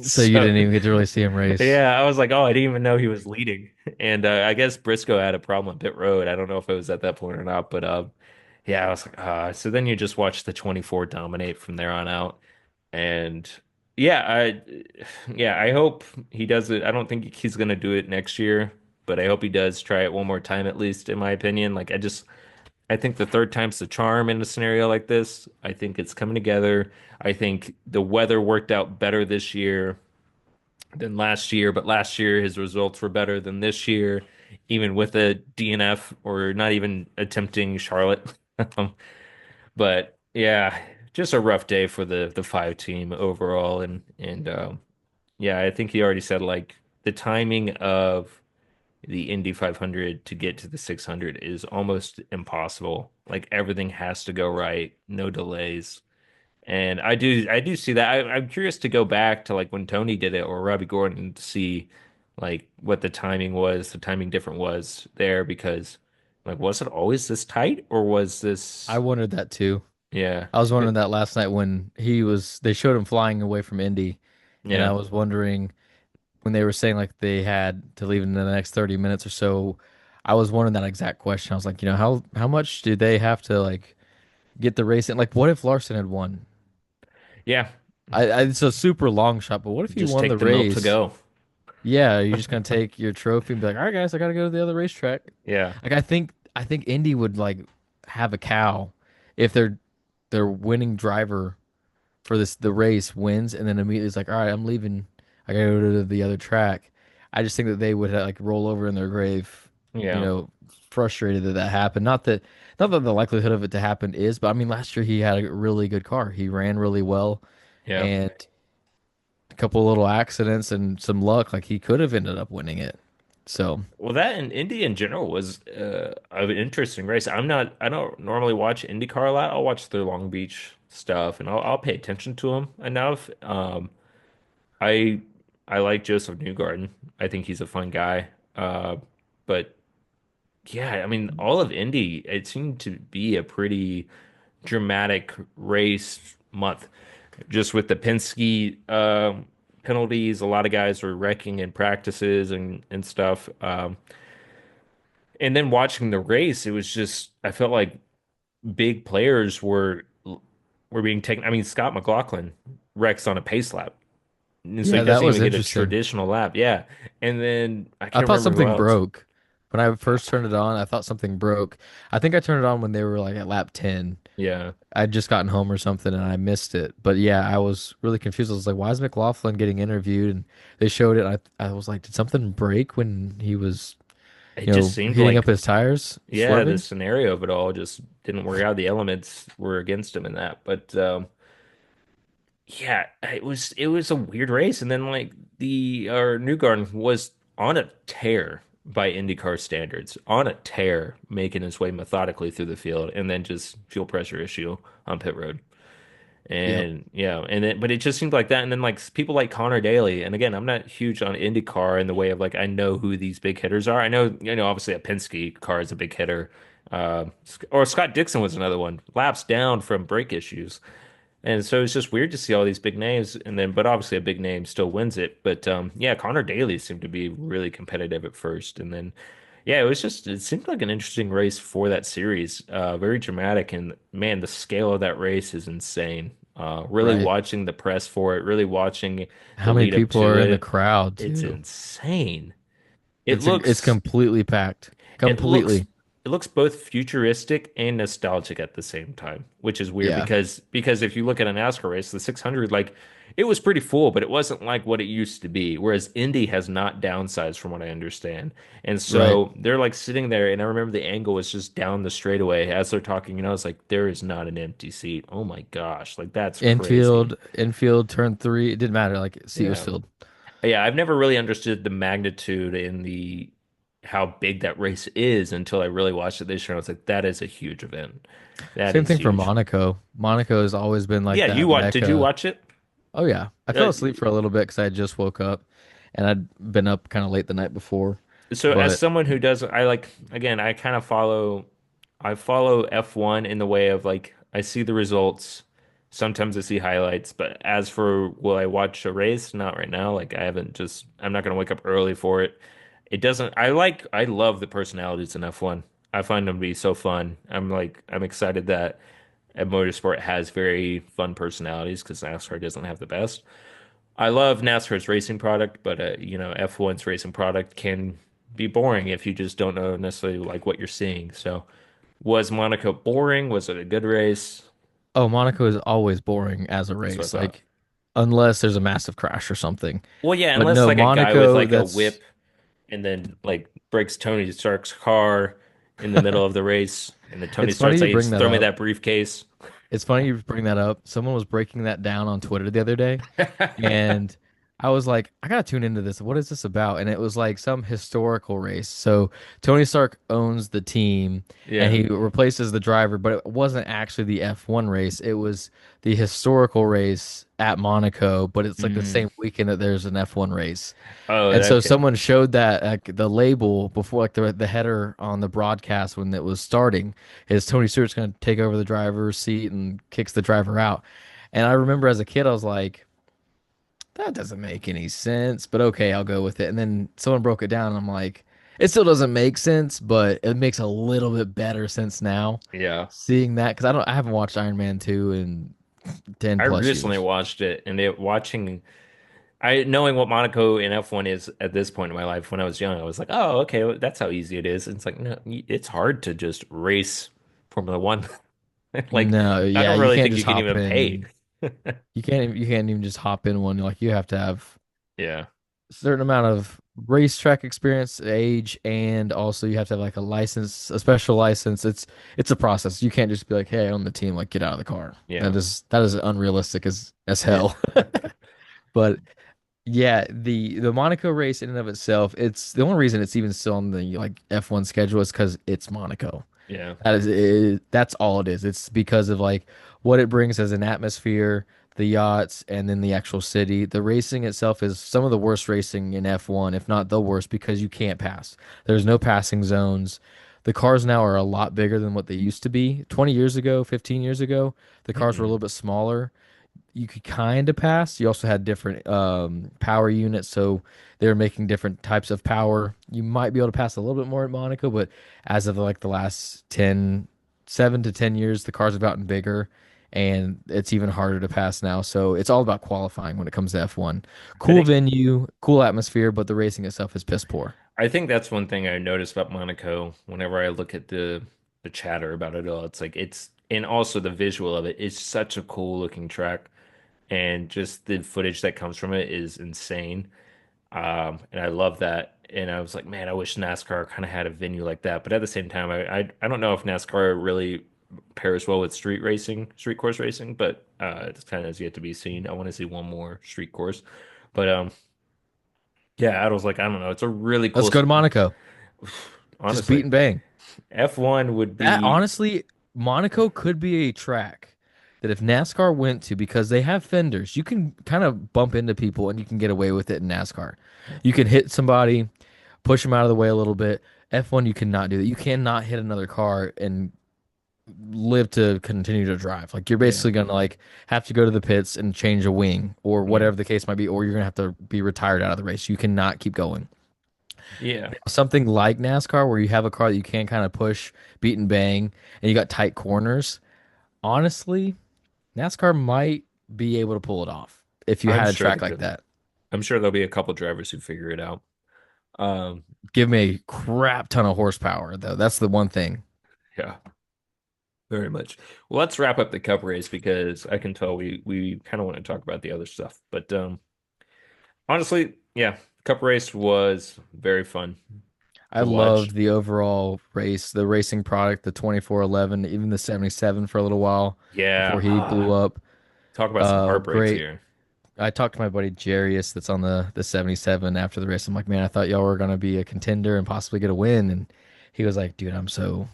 So you So didn't even get to really see him race. yeah, I was like, oh, I didn't even know he was leading. And I guess Briscoe had a problem at pit road. I don't know if it was at that point or not, but yeah, I was like, so then you just watch the 24 dominate from there on out. And yeah, yeah, I hope he does it. I don't think he's gonna do it next year, but I hope he does try it one more time at least, in my opinion. I think the third time's the charm in a scenario like this. I think it's coming together. I think the weather worked out better this year than last year, but last year his results were better than this year, even with a DNF or not even attempting Charlotte. But yeah, just a rough day for the five team overall, and yeah, I think he already said like the timing of the Indy 500 to get to the 600 is almost impossible. Like everything has to go right, no delays. And I do see that. I'm curious to go back to like when Tony did it or Robbie Gordon to see like what the timing different was there because like was it always this tight or was I this wondered that too. yeah. I was wondering that last night when they showed him flying away from Indy, and I Yeah. was wondering when they were saying like they had to leave in the next 30 minutes or so. I was wondering that exact question. I was like, how much do they have to like get the race in? Like, what if Larson had won? Yeah. It's a super long shot, but what if he Just won take the the milk to race? go. Yeah, you're just gonna take your trophy and be like, all right, guys, I gotta go to the other racetrack. Yeah. Like, I think Indy would like have a cow if their winning driver for the race wins and then immediately is like, all right, I'm leaving. I gotta go to the other track. I just think that they would like roll over in their grave, you Yeah. know, frustrated that that happened. Not that Not that the likelihood of it to happen is, but I mean, last year he had a really good car. He ran really well, Yeah. and a couple little accidents and some luck, like he could have ended up winning it. So Well, that and Indy in general was an interesting race. I don't normally watch IndyCar a lot. I'll watch their Long Beach stuff and I'll pay attention to them enough. I I like Joseph Newgarden. I think he's a fun guy. But yeah, I mean, all of Indy, it seemed to be a pretty dramatic race month. Just with the Penske penalties, a lot of guys were wrecking in practices and stuff. And then watching the race, it was just I felt like big players were being taken. I mean, Scott McLaughlin wrecks on a pace lap, and so he yeah, that doesn't was even get a interesting. traditional lap. Yeah, and then I I can't thought remember who something else. broke when I first turned it on. I thought something broke. I think I turned it on when they were like at lap 10. Yeah, I'd just gotten home or something and I missed it. But yeah, I was really confused. I was like, why is McLaughlin getting interviewed? And they showed it. I was like, did something break when he was, it just seemed heating up like his tires, yeah, the swerving? scenario of it all just didn't work out. The elements were against him in that, but yeah, it was a weird race, and then like the Newgarden was on a tear by IndyCar standards, on a tear, making his way methodically through the field, and then just fuel pressure issue on pit road. Yep. And yeah, and then but it just seemed like that. And then like people like Connor Daly, and again, I'm not huge on IndyCar in the way of like I know who these big hitters are. I know, obviously a Penske car is a big hitter. Or Scott Dixon was another one, laps down from brake issues. And so it's just weird to see all these big names, and then but obviously a big name still wins it. But yeah, Connor Daly seemed to be really competitive at first, and then yeah, it seemed like an interesting race for that series. Very dramatic, and man, the scale of that race is insane. Really Right. watching the press for it, really watching How the many lead up people to are in the it. crowd It's too? insane. It It's looks completely packed. it looks Completely. it looks both futuristic and nostalgic at the same time, which is weird Yeah. because if you look at a NASCAR race, the 600 like it was pretty full, but it wasn't like what it used to be. Whereas Indy has not downsized from what I understand. And Right. so they're like sitting there, and I remember the angle was just down the straightaway as they're talking, it's like there is not an empty seat. Oh my gosh, like that's crazy. Infield, turn three. It didn't matter. Like seat was Yeah. filled. Yeah, I've never really understood the magnitude in the how big that race is until I really watched it this year. I was like, that is a huge event. That Same is thing for huge. Monaco. Monaco has always been like Yeah, that did you mecca. watch it? Oh yeah, I fell Uh, asleep for a little bit because I had just woke up, and I'd been up kind of late the night before. so as But someone who does, I like again, I follow F1 in the way of like I see the results. Sometimes I see highlights, but as for will I watch a race? Not right now. Like I'm not gonna wake up early for it. It doesn't, I love the personalities in F1. I find them to be so fun. I'm excited that a motorsport has very fun personalities because NASCAR doesn't have the best. I love NASCAR's racing product, but F1's racing product can be boring if you just don't know necessarily like what you're seeing. So, was Monaco boring? Was it a good race? oh, Monaco is always boring as a That's what I race, thought. like unless there's a massive crash or something. Well, yeah, But unless no, like a guy with Monaco, like a that's whip and then like breaks Tony Stark's car in the middle of the race, and then Tony it's funny Stark's you like, bring that "Throw me up. that briefcase." It's funny you bring that up. Someone was breaking that down on Twitter the other day, and I was like, I gotta tune into this. What is this about? And it was like some historical race. So Tony Stark owns the team and Yeah. he replaces the driver, but it wasn't actually the F1 race. It was the historical race at Monaco, but it's like the Mm. same weekend that there's an F1 race. Oh, And so okay. someone showed that like the label before like the header on the broadcast when it was starting is Tony Stewart's going to take over the driver's seat and kicks the driver out. And I remember as a kid I was like that doesn't make any sense, but okay, I'll go with it. And then someone broke it down and I'm like it still doesn't make sense, but it makes a little bit better sense now Yeah. seeing that cuz I haven't watched Iron Man 2 in 10 I plus recently years. watched it, and I knowing what Monaco in F1 is at this point in my life when I was young, I was like, "Oh, okay, well, that's how easy it is." And it's like, no, it's hard to just race Formula One. Like, No, I yeah, don't you really can't think you just can hop even pay. in. You can't even just hop in one. Like you have to have Yeah. a certain amount of racetrack experience, age, and also you have to have like a license, a special license. It's a process. You can't just be like, "Hey, I own the team." Like, get out of the car. Yeah. That is unrealistic as Yeah. hell. But yeah, the Monaco race in and of itself, it's the only reason it's even still on the like F1 schedule is because it's Monaco. Yeah. That's all it is. It's because of like what it brings as an atmosphere, the yachts, and then the actual city. The racing itself is some of the worst racing in F1, if not the worst, because you can't pass. There's no passing zones. The cars now are a lot bigger than what they used to be. 20 years ago, 15 years ago, the cars were a Mm-mm. little bit smaller. You could kind of pass. You also had different power units, so they were making different types of power. You might be able to pass a little bit more at Monaco, but as of like the last 7 to 10 years, the cars have gotten bigger and it's even harder to pass now. So it's all about qualifying when it comes to F1. I Cool think venue, cool atmosphere, but the racing itself is piss poor. I think that's one thing I noticed about Monaco whenever I look at the chatter about it all. It's like it's and also the visual of it is such a cool looking track and just the footage that comes from it is insane. And I love that. And I was like, man, I wish NASCAR kind of had a venue like that. But at the same time, I don't know if NASCAR really pairs well with street racing, street course racing, but it's kind of has yet to be seen. I want to see one more street course. But yeah, I was like, I don't know. It's a really Let's cool. go to Monaco. Just beat Honestly, and bang. F1 would That be, honestly, Monaco could be a track that if NASCAR went to, because they have fenders, you can kind of bump into people and you can get away with it in NASCAR. You can hit somebody, push them out of the way a little bit. F1, you cannot do that. You cannot hit another car and live to continue to drive. Like you're yeah, basically gonna like have to go to the pits and change a wing or yeah, whatever the case might be, or you're gonna have to be retired out of the race. You cannot keep going. yeah. Something like NASCAR where you have a car that you can kind of push, beat and bang, and you got tight corners. Honestly, NASCAR might be able to pull it off if you I'm had a sure track they like could. that. I'm sure there'll be a couple drivers who figure it out. Um, Give me a crap ton of horsepower, though. That's the one thing. yeah. Very much. Well, let's wrap up the cup race because I can tell we kind of want to talk about the other stuff. But honestly, yeah, cup race was very fun I to watch. loved the overall race, the racing product, the 2411, even the 77 for a little while Yeah, before he blew up. talk about some heartbreaks Great. here. I talked to my buddy Jarius that's on the 77 after the race. I'm like, man, I thought y'all were gonna be a contender and possibly get a win. And he was like, dude, I'm so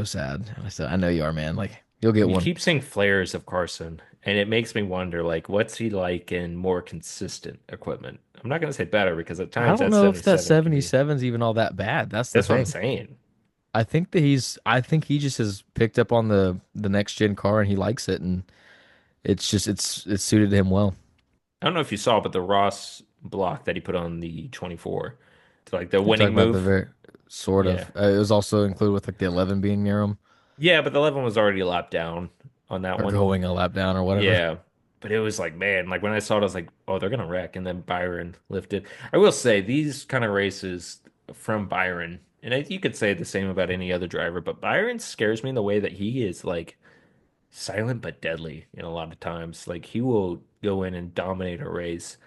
sad. And I said, I know you are, man. Like, you'll get You one. keep seeing flares of Carson, and it makes me wonder, like, what's he like in more consistent equipment? I'm not gonna say better because at I times don't that know if that 77 can be. 77's even all that bad. That's the That's what I'm thing. saying. I think he just has picked up on the next gen car and he likes it and it's suited him well. I don't know if you saw, but the Ross block that he put on the 24, it's like the You're talking winning about the move. very sort Yeah. of. It was also included with like the 11 being near him Yeah, but the 11 was already a lap down on that or one. going a lap down or whatever. Yeah. But it was like, man, like when I saw it, I was like, oh, they're gonna wreck. And then Byron lifted. I will say these kind of races from Byron, and you could say the same about any other driver, but Byron scares me in the way that he is like silent but deadly in a lot of times. Like he will go in and dominate a race,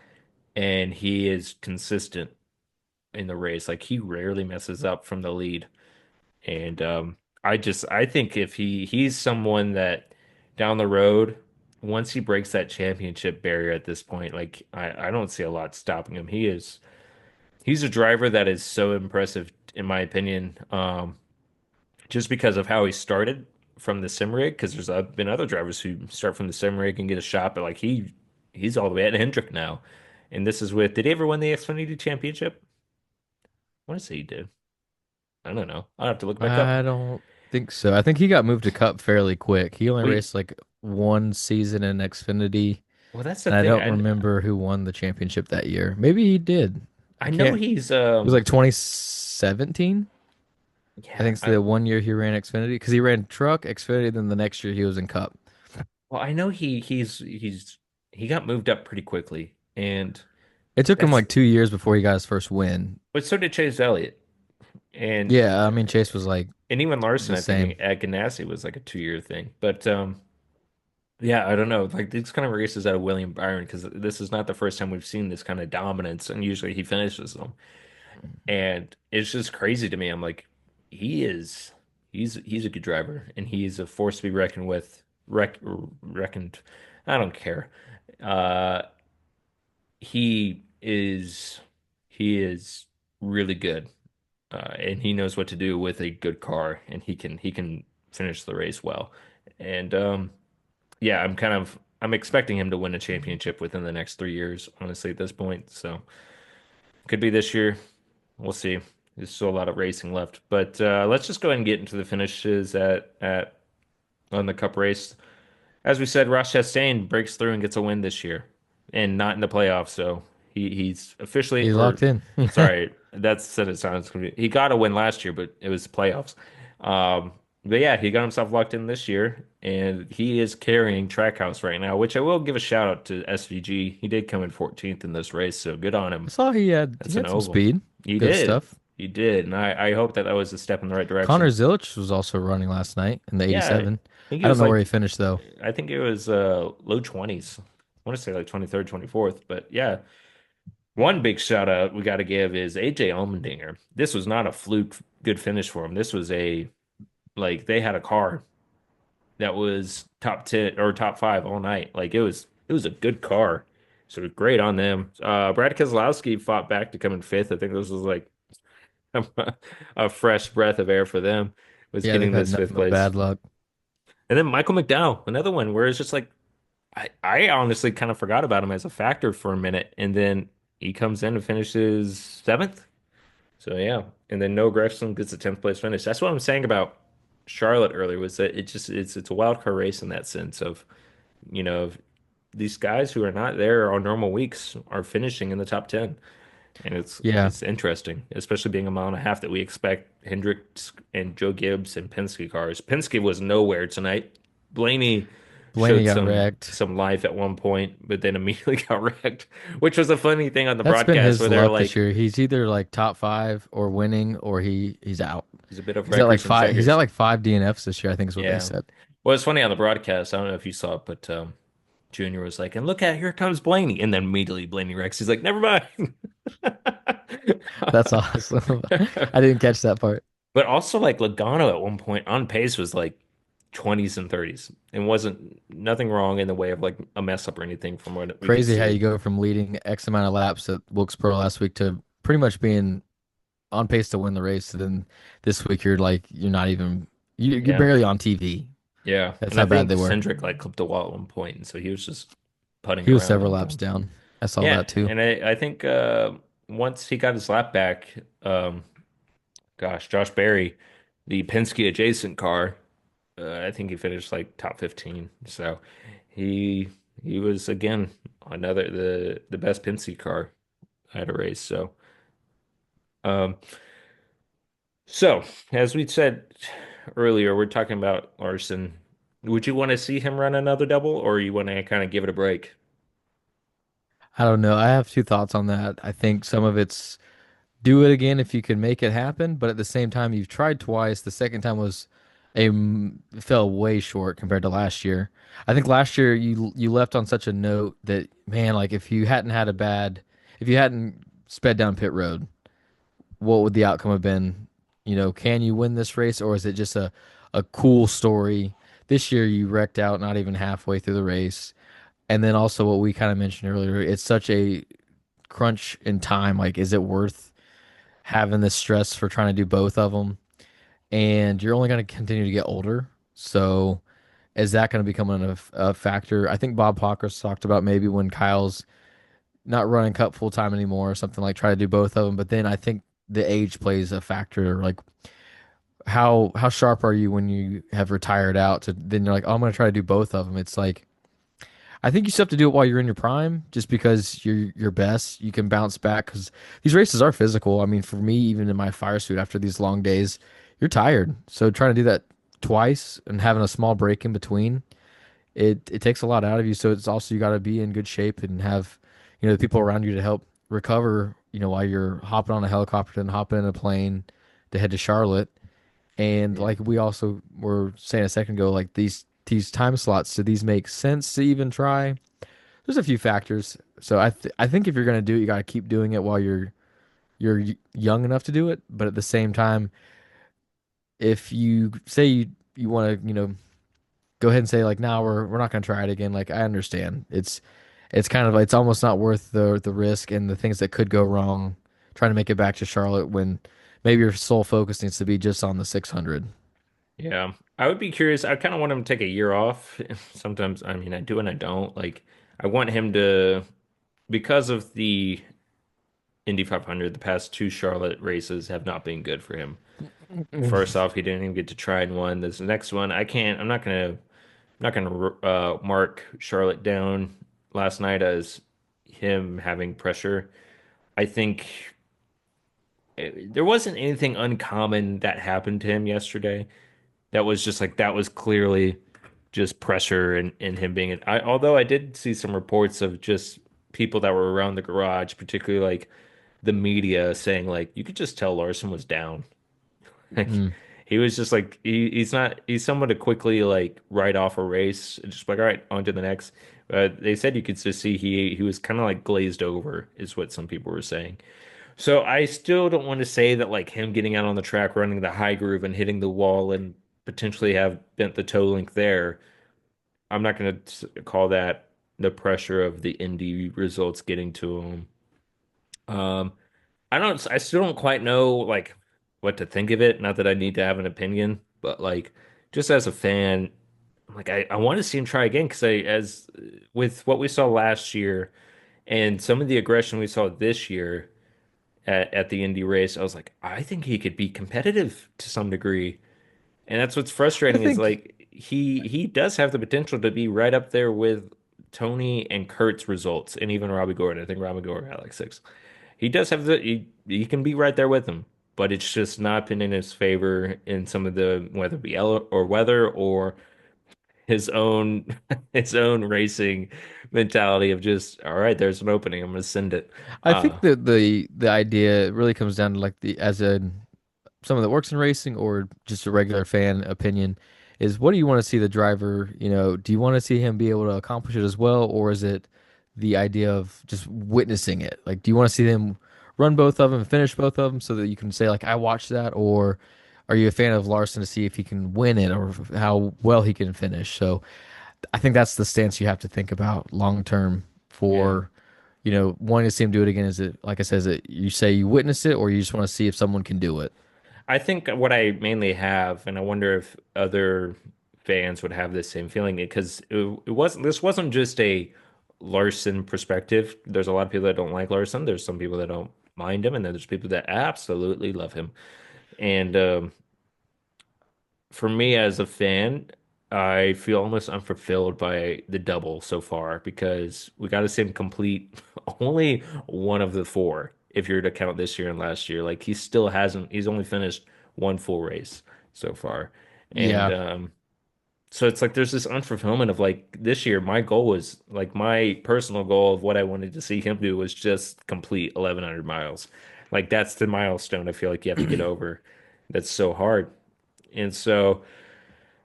and he is consistent in the race. Like he rarely messes up from the lead. And I think if he's someone that down the road, once he breaks that championship barrier at this point, like I don't see a lot stopping him. He's a driver that is so impressive in my opinion. Just because of how he started from the sim rig, because there's been other drivers who start from the sim rig and get a shot, but like he's all the way at Hendrick now. And this is with, did he ever win the Xfinity championship? I want to say he did. I don't know. I'll have to look back up. I don't think so. I think he got moved to Cup fairly quick. He only We raced like one season in Xfinity, Well, that's the and I thing. don't remember who won the championship that year. Maybe he did. I I know can't. he's It was like 2017. I yeah, think it's the one year he ran Xfinity because he ran truck Xfinity. Then the next year he was in Cup. well, I know he got moved up pretty quickly, and It took him that's like 2 years before he got his first win. but so did Chase Elliott, and Yeah, I mean Chase was like even Larson, the I think same. at Ganassi was like a 2 year thing, but yeah, I don't know, like these kind of races out of William Byron because this is not the first time we've seen this kind of dominance, and usually he finishes them. And it's just crazy to me. I'm like, he is he's a good driver and he's a force to be reckoned with. Reckoned. I don't care. Uh he is he is really good. And he knows what to do with a good car and he can finish the race well. And yeah, I'm expecting him to win a championship within the next 3 years, honestly, at this point. So could be this year. We'll see. There's still a lot of racing left. But let's just go ahead and get into the finishes at on the cup race. As we said, Ross Chastain breaks through and gets a win this year, and not in the playoffs. So he's officially, He's or locked in. sorry, that's said it sounds confusing. He got a win last year, but it was playoffs. But yeah, he got himself locked in this year, and he is carrying Trackhouse right now, which I will give a shout out to SVG. He did come in 14th in this race, so good on I him. saw he That's an had some oval. speed. He Good did. stuff. He did. And I hope that that was a step in the right Connor direction. Zilic was also running last night in the Yeah, I 87. think it I don't was know where he like, finished though. I think it was low 20s. I want to say like 23rd, 24th. But yeah, one big shout out we got to give is AJ Allmendinger. This was not a fluke good finish for him. This was like they had a car that was top 10 or top five all night. Like it was a good car. So great on them. Brad Keselowski fought back to come in fifth. I think this was like a fresh breath of air for them was Yeah, they've getting had this nothing fifth but place. bad luck. And then Michael McDowell, another one where it's just like I honestly kind of forgot about him as a factor for a minute, and then he comes in and finishes seventh. So yeah, and then Noah Gragson gets a 10th place finish. That's what I'm saying about Charlotte earlier was that it's a wild card race in that sense of these guys who are not there on normal weeks are finishing in the top 10. And it's Yeah, it's interesting, especially being a mile and a half that we expect Hendricks and Joe Gibbs and Penske cars. Penske was nowhere tonight. Blaney Blaney showed got some wrecked. some life at one point, but then immediately got wrecked, which was a funny thing on the That's been broadcast where his they're luck this like, year. He's either like top five or winning, or he's out. he's a bit of He's at like wreckers and five. He's at shakers. like five DNFs this year, I think is what they Yeah. said. Well, it's funny on the broadcast. I don't know if you saw it, but Junior was like, and look at here comes Blaney. And then immediately Blaney wrecks. He's like, never mind. That's awesome. I didn't catch that part. But also like Logano at one point on pace was like 20s and 30s and wasn't nothing wrong in the way of like a mess up or anything from what we could Crazy how you see. go from leading X amount of laps at Wilkesboro last week to pretty much being on pace to win the race. And then this week you're not even you're Yeah. barely on TV. Yeah. That's And I how bad think they were. Cindric like clipped a wall at one point, and so he was just putting He was around the several whole laps time. down. I saw Yeah, that too. and I think once he got his lap back, gosh, Josh Berry, the Penske adjacent car, I think he finished like top 15. So he he was again another the best Penske car at a race. Um so as we said earlier, we're talking about Larson. Would you want to see him run another double, or you want to kind of give it a break? I don't know. I have two thoughts on that. I think some of it's do it again if you can make it happen, but at the same time, you've tried twice. The second time was fell way short compared to last year. I think last year you left on such a note that man, like if you hadn't sped down pit road, what would the outcome have been? Can you win this race, or is it just a cool story? This year you wrecked out not even halfway through the race. And then also what we kind of mentioned earlier, it's such a crunch in time. Like, is it worth having this stress for trying to do both of them? And you're only going to continue to get older. So is that going to become a factor? I think Bob Pockers talked about maybe when Kyle's not running Cup full time anymore or something like try to do both of them. But then I think the age plays a factor. Like how sharp are you when you have retired out? To then you're like, oh, I'm going to try to do both of them. It's like I think you still have to do it while you're in your prime, just because you're your best. You can bounce back because these races are physical. I mean, for me, even in my fire suit after these long days, you're tired. So trying to do that twice and having a small break in between, it takes a lot out of you. So it's also you got to be in good shape and have, the people around you to help recover. While you're hopping on a helicopter and hopping in a plane to head to Charlotte. And Yeah. like we also were saying a second ago, like these time slots, do these make sense to even try? There's a few factors. So I think if you're gonna do it, you gotta keep doing it while you're you're young enough to do it, but at the same time, if you say you want to, go ahead and say like, "No, we're not going to try it again." Like I understand. It's kind of it's almost not worth the risk and the things that could go wrong trying to make it back to Charlotte when maybe your sole focus needs to be just on the 600. Yeah. I would be curious. I kind of want him to take a year off. Sometimes, I mean, I do and I don't. Like, I want him to, because of the Indy 500, the past two Charlotte races have not been good for him. First off, he didn't even get to try in one. This next one, I can't, I'm not gonna mark Charlotte down last night as him having pressure. I think there wasn't anything uncommon that happened to him yesterday. That was just like that was clearly just pressure and him being although I did see some reports of just people that were around the garage, particularly like the media saying like you could just tell Larson was down. Like Mm. he was just like he's not he's someone to quickly like write off a race and just like all right, on to the next. They said you could just see he was kind of like glazed over is what some people were saying. So I still don't want to say that like him getting out on the track, running the high groove and hitting the wall and potentially have bent the toe link there. I'm not going to call that the pressure of the Indy results getting to him. Um, I still don't quite know like what to think of it. Not that I need to have an opinion, but like just as a fan, like I want to see him try again because as with what we saw last year and some of the aggression we saw this year at the Indy race, I was like, I think he could be competitive to some degree. And that's what's I frustrating is think like he does have the potential to be right up there with Tony and Kurt's results and even Robbie Gordon. I think Robbie Gordon had like six. He does have he can be right there with him, but it's just not been in his favor in some of the whether it be weather or his own his own racing mentality of just all right, there's an opening, I'm gonna send it. I think that the idea really comes down to like the as a someone that works in racing or just a regular fan opinion is what do you want to see the driver, do you want to see him be able to accomplish it as well, or is it the idea of just witnessing it? Like, do you want to see them run both of them, finish both of them so that you can say like I watched that, or are you a fan of Larson to see if he can win it or how well he can finish? So I think that's the stance you have to think about long term Yeah. for, wanting to see him do it again. Is it, like I said, is it you say you witness it or you just want to see if someone can do it? I think what I mainly have, and I wonder if other fans would have the same feeling, because it wasn't this wasn't just a Larson perspective. There's a lot of people that don't like Larson. There's some people that don't mind him, and then there's people that absolutely love him. And for me as a fan, I feel almost unfulfilled by the double so far because we got to see him complete only one of the four if you're to count this year and last year. Like he still hasn't, he's only finished one full race so far. And Yeah. so it's like there's this unfulfillment of like this year, my goal was like my personal goal of what I wanted to see him do was just complete 1,100 miles. Like that's the milestone I feel like you have to get over. That's so hard. And so.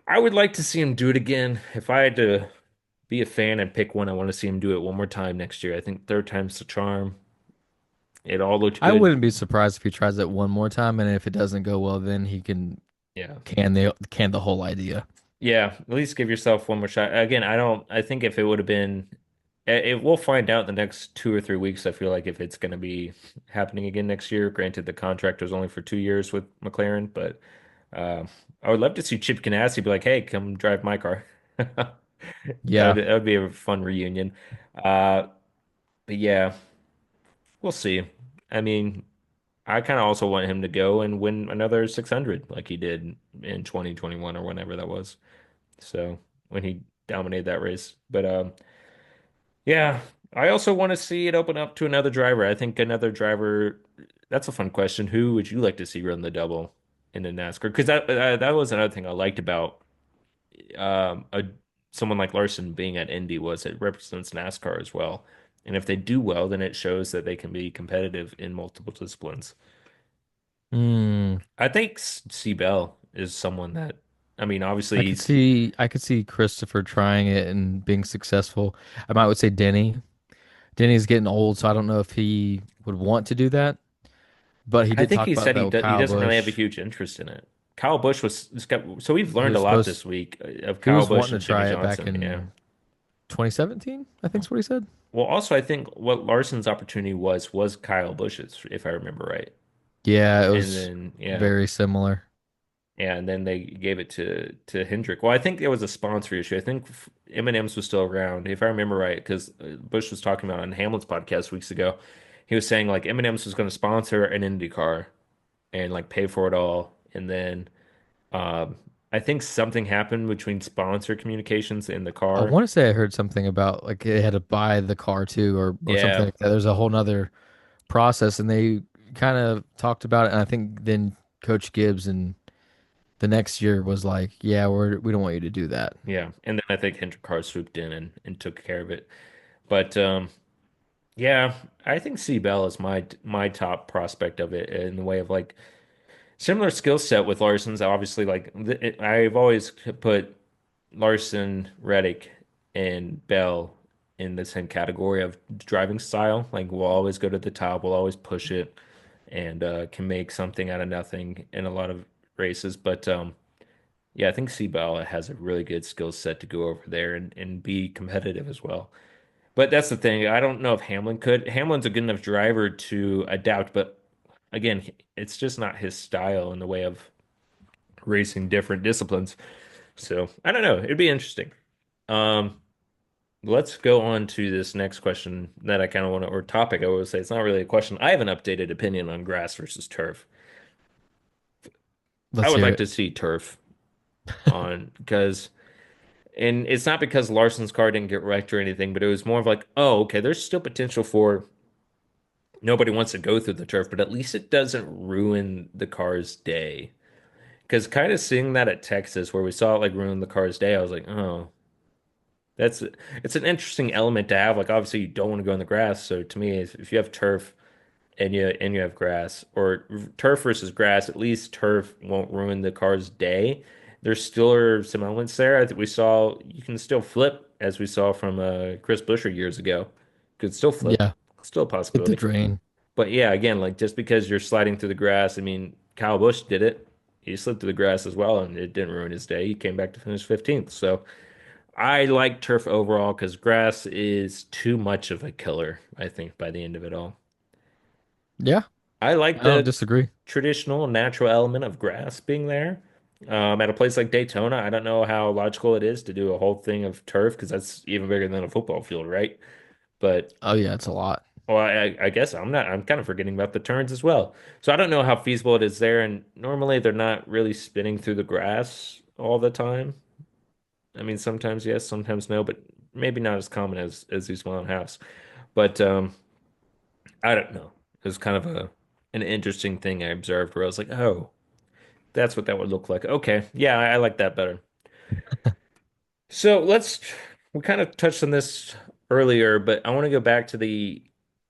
I would like to see him do it again. If I had to be a fan and pick one, I want to see him do it one more time next year. I think third time's the charm. It all looked I good. wouldn't be surprised if he tries it one more time, and if it doesn't go well, then he can Yeah. can the whole idea. Yeah, at least give yourself one more shot. Again, I think if it would have been, we'll find out in the next 2 or 3 weeks. I feel like if it's going to be happening again next year. Granted, the contract was only for 2 years with McLaren, but uh, I would love to see Chip Ganassi be like, hey, come drive my car. Yeah, That would be a fun reunion. Uh, but yeah. We'll see. I mean, I kind of also want him to go and win another 600 like he did in 2021 or whenever that was. So when he dominated that race. But yeah, I also want to see it open up to another driver. I think another driver, that's a fun question. Who would you like to see run the double in the NASCAR? Because that was another thing I liked about a someone like Larson being at Indy was it represents NASCAR as well. And if they do well, then it shows that they can be competitive in multiple disciplines. mm, I think Bell is someone that, I mean, obviously he's, I could see Christopher trying it and being successful. I might would say Denny. Denny's getting old, so I don't know if he would want to do that. But he I did think talk he about said that with he Kyle doesn't really have a Busch. huge interest in it. Kyle Busch so we've He learned a was lot supposed this week of he Kyle was Busch wanting and to Jimmy try it back Johnson. Yeah. in 2017, I think's what he said. Well, also I think what Larson's opportunity was Kyle Busch's, if I remember right. Yeah, it And was then yeah, very similar. yeah, and then they gave it to Hendrick. Well, I think it was a sponsor issue. I think M&M's was still around, if I remember right, because Bush was talking about on Hamlin's podcast weeks ago. He was saying like M&M's was going to sponsor an Indy car and like pay for it all, and then um, I think something happened between sponsor communications in the I car. want to say I heard something about like they had to buy the car too, or something Yeah, like that. There's a whole nother process, and they kind of talked about it. And I think then Coach Gibbs and the next year was like, "Yeah, we don't want you to do that." yeah, and then I think Hendrick Car swooped in and took care of it. But yeah, I think C Bell is my top prospect of it in the way of like similar skill set with Larson's. Obviously, like I've always put Larson, Reddick, and Bell in the same category of driving style. Like we'll always go to the top, we'll always push it, and can make something out of nothing in a lot of races. But yeah, I think Seabell has a really good skill set to go over there and be competitive as well. But that's the thing. I don't know if Hamlin could. Hamlin's a good enough driver to adapt, but again, it's just not his style in the way of racing different disciplines. So I don't know. It'd be interesting. Um, let's go on to this next question that I kind of want to, or topic. I would say it's not really a question. I have an updated opinion on grass versus turf. I Let's would hear like it. to see turf on because, and it's not because Larson's car didn't get wrecked or anything, but it was more of like, oh, okay, there's still potential for nobody wants to go through the turf, but at least it doesn't ruin the car's day. Because kind of seeing that at Texas, where we saw it like ruin the car's day, I was like, oh, that's it's an interesting element to have. Like, obviously, you don't want to go in the grass. So to me, if you have turf and you have grass, or turf versus grass, at least turf won't ruin the car's day. There still are some elements there. I think we saw you can still flip, as we saw from Chris Buescher years ago. Could still flip, Yeah, still a it did possibility. rain. But yeah, again, like just because you're sliding through the grass, I mean, Kyle Busch did it. He slid through the grass as well, and it didn't ruin his day. He came back to finish 15th. So I like turf overall because grass is too much of a killer, I think, by the end of it all. Yeah, I like I don't the disagree. traditional natural element of grass being there. At a place like Daytona, I don't know how logical it is to do a whole thing of turf because that's even bigger than a football field, right? But Oh yeah, it's a lot. well, I guess I'm not. I'm kind of forgetting about the turns as well. So I don't know how feasible it is there. And normally they're not really spinning through the grass all the time. I mean, sometimes yes, sometimes no, but maybe not as common as these one halves. But I don't know. It was kind of a an interesting thing I observed where I was like, oh, that's what that would look like. Okay, yeah, I like that better. So we kind of touched on this earlier, but I want to go back to the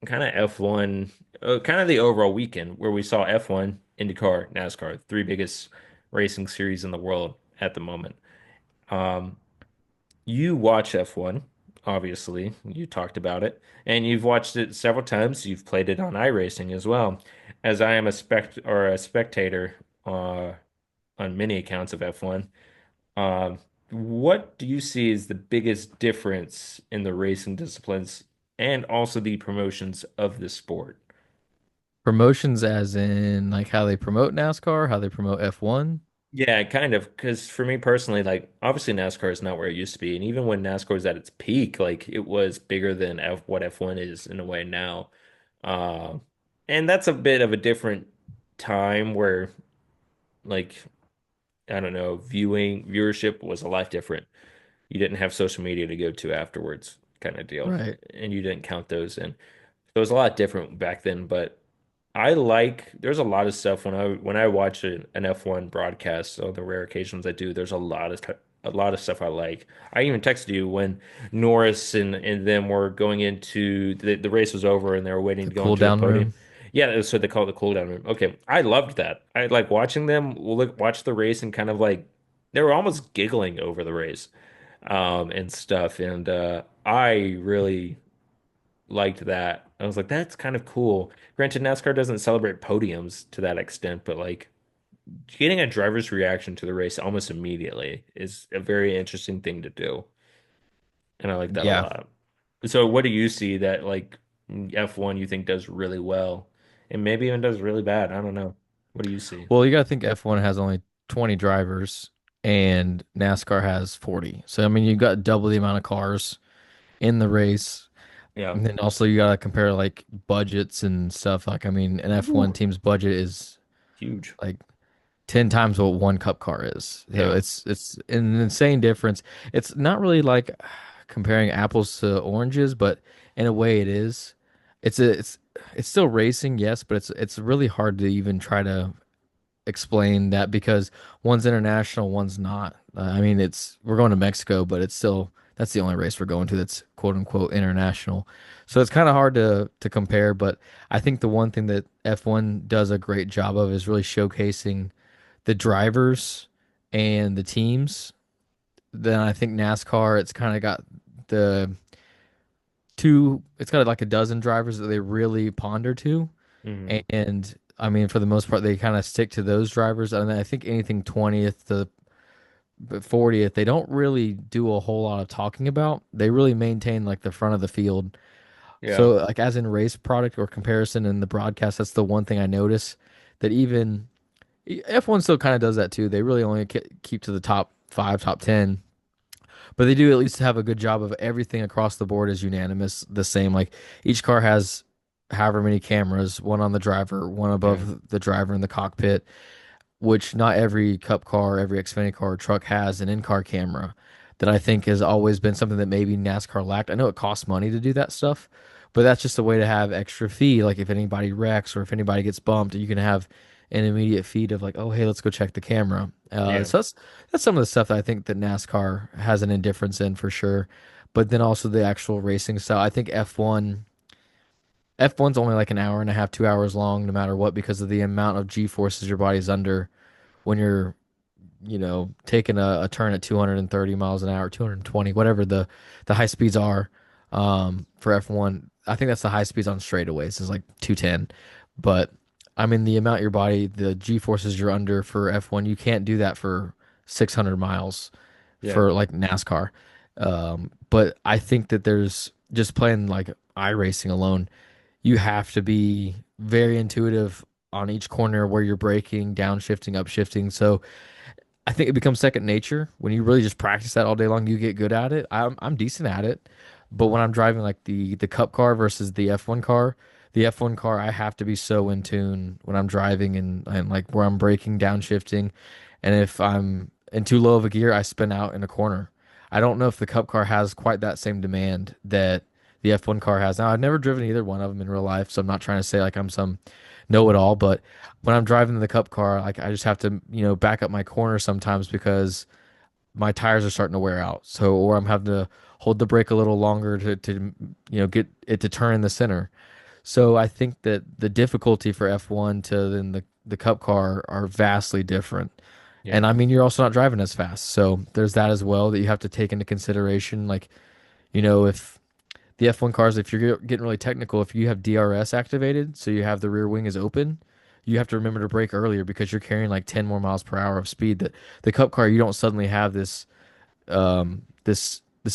kind of F1, kind of the overall weekend where we saw F1, IndyCar, NASCAR, three biggest racing series in the world at the moment. Um, you watch F1, obviously. You talked about it, and you've watched it several times. You've played it on iRacing as well, as I am a spectator on many accounts of F1. Um, what do you see as the biggest difference in the racing disciplines and also the promotions of the sport? Promotions as in like how they promote NASCAR, how they promote F1. Yeah, kind of. Because for me personally, like obviously NASCAR is not where it used to be, and even when NASCAR was at its peak, like it was bigger than what F1 is in a way now. Uh, and that's a bit of a different time where, like, I don't know, viewership was a lot different. You didn't have social media to go to afterwards, kind of deal, Right. and you didn't count those in. So it was a lot different back then, but I like there's a lot of stuff when I watch an F1 broadcast on the rare occasions I do, there's a lot of stuff I like. I even texted you when Norris and them were going into the race was over and they were waiting The to go cool into the down podium. room. Yeah, so they call it the cool down room. Okay, I loved that. I like watching them watch the race and kind of like they were almost giggling over the race and stuff. And I really liked that. I was like, that's kind of cool. Granted, NASCAR doesn't celebrate podiums to that extent, but like getting a driver's reaction to the race almost immediately is a very interesting thing to do. And I like that a Yeah. lot. So what do you see that like F1 you think does really well and maybe even does really bad? I don't know. What do you see? Well, you got to think F1 has only 20 drivers and NASCAR has 40. So, I mean, you got double the amount of cars in the race. Yeah. And then also you got to compare like budgets and stuff. Like, I mean, an F1 Ooh, team's budget is huge. like 10 times what one cup car is. So Yeah. it's an insane difference. It's not really like comparing apples to oranges, but in a way it is. It's still racing, yes, but it's really hard to even try to explain that because one's international, one's not. I mean, it's we're going to Mexico, but it's still that's the only race we're going to that's quote unquote international. So it's kind of hard to compare, but I think the one thing that F1 does a great job of is really showcasing the drivers and the teams. Then I think NASCAR, it's kind of got the it's got like a dozen drivers that they really ponder to. Hmm. And I mean, for the most part, they kind of stick to those drivers. And I think anything 20th to 40th, they don't really do a whole lot of talking about. They really maintain like the front of the field. Yeah. So, like, as in race product or comparison in the broadcast, that's the one thing I notice that even F1 still kind of does that too. They really only keep to the top five, top 10, but they do at least have a good job of everything across the board is unanimous, the same. Like each car has however many cameras, one on the driver, one Yeah. above the driver in the cockpit, which not every cup car, every Xfinity car or truck has an in-car camera that I think has always been something that maybe NASCAR lacked. I know it costs money to do that stuff, but that's just a way to have extra fee. Like if anybody wrecks or if anybody gets bumped, you can have an immediate feed of like, oh, hey, let's go check the camera. Yeah. So that's some of the stuff that I think that NASCAR has an indifference in for sure. But then also the actual racing style. I think F1's only like an hour and a half, 2 hours long, no matter what, because of the amount of G forces your body's under when you're taking a turn at 230 miles an hour, 220, whatever the high speeds are for F1. I think that's the high speeds on straightaways is like 210. But I mean, the amount your body, the G forces you're under for F1, you can't do that for 600 miles Yeah. for like NASCAR. But I think that there's just playing like iRacing alone, you have to be very intuitive on each corner where you're braking, downshifting, upshifting. So I think it becomes second nature when you really just practice that all day long. You get good at it. I'm decent at it, but when I'm driving like the Cup car versus the F1 car, I have to be so in tune when I'm driving and like where I'm braking, downshifting, and if I'm in too low of a gear, I spin out in a corner. I don't know if the Cup car has quite that same demand that the F1 car has. Now, I've never driven either one of them in real life, so I'm not trying to say like I'm some know-it-all, but when I'm driving the Cup car, like I just have to, back up my corner sometimes because my tires are starting to wear out. So, or I'm having to hold the brake a little longer to get it to turn in the center. So I think that the difficulty for F1 to then the Cup car are vastly different. Yeah. And I mean, you're also not driving as fast. So there's that as well that you have to take into consideration. Like, if the F1 cars, if you're getting really technical, if you have DRS activated, so you have the rear wing is open, you have to remember to brake earlier because you're carrying like 10 more miles per hour of speed. The Cup car, you don't suddenly have this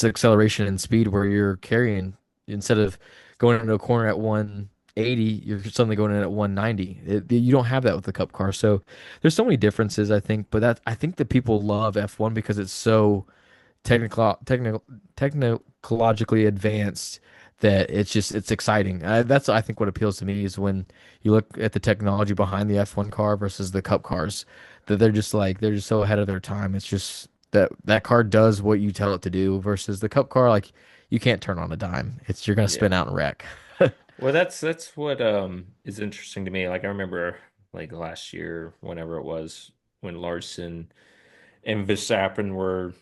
acceleration and speed where you're carrying instead of going into a corner at 180, you're suddenly going in at 190. You don't have that with the Cup car. So there's so many differences, I think, but that I think that people love F1 because it's so technologically advanced that it's exciting. That's I think what appeals to me is when you look at the technology behind the F1 car versus the Cup cars, that they're just so ahead of their time. It's just that car does what you tell it to do versus the Cup car, like you can't turn on a dime. You're gonna Yeah. spin out and wreck. Well, that's what is interesting to me. Like I remember like last year, whenever it was, when Larson and Verstappen were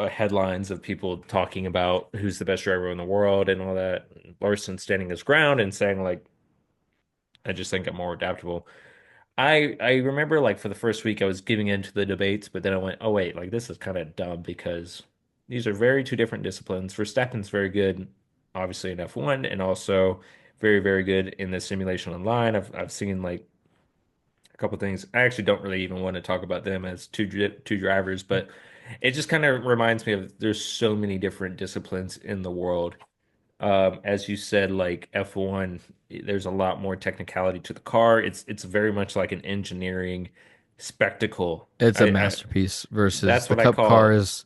headlines of people talking about who's the best driver in the world and all that. Larson standing his ground and saying like, I just think I'm more adaptable. I remember like for the first week I was giving into the debates, but then I went, oh wait, like this is kind of dumb because these are very two different disciplines. Verstappen's very good obviously in F1 and also very, very good in the simulation online. I've seen like a couple things. I actually don't really even want to talk about them as two drivers, but it just kind of reminds me of there's so many different disciplines in the world. As you said, like F1, there's a lot more technicality to the car. It's very much like an engineering spectacle. It's a I masterpiece versus That's the what I Cup car call, is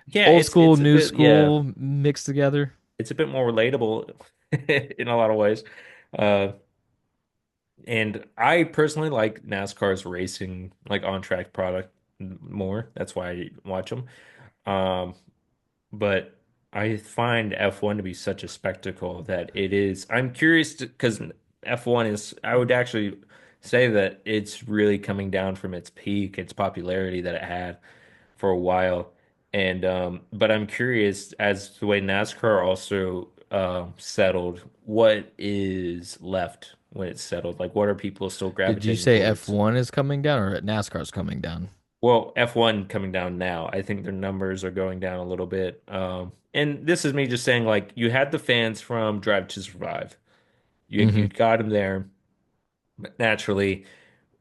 yeah, old school, it's a new bit, yeah, school mixed together. it's a bit more relatable in a lot of ways. Uh, and I personally like NASCAR's racing, like on track product more. That's why I watch them. Um, but I find F1 to be such a spectacle that it is. I'm curious because F1 is, I would actually say that it's really coming down from its peak, its popularity that it had for a while. And but I'm curious as to the way NASCAR also settled, what is left when it's settled? Like what are people still Did you gravitating say towards? F1 is coming down or NASCAR's coming down? Well, F1 coming down now. I think their numbers are going down a little bit. And this is me just saying, like, you had the fans from Drive to Survive. You Hmm. got them there. But naturally,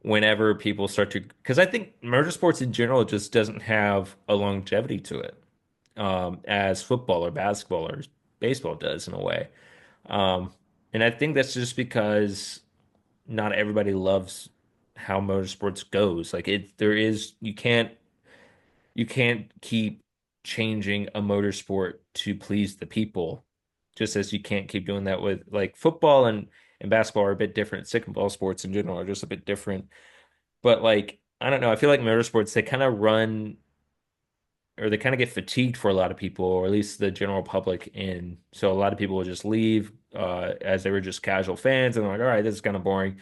whenever people start to, because I think motorsports in general just doesn't have a longevity to it, as football or basketball or baseball does in a way. Um, and I think that's just because not everybody loves how motorsports goes. Like there is, you can't keep changing a motorsport to please the people, just as you can't keep doing that with like football and basketball are a bit different. Sick and ball sports in general are just a bit different. But like, I don't know, I feel like motorsports, they kind of run or they kind of get fatigued for a lot of people, or at least the general public. And so a lot of people will just leave as they were just casual fans and they're like, all right, this is kind of boring,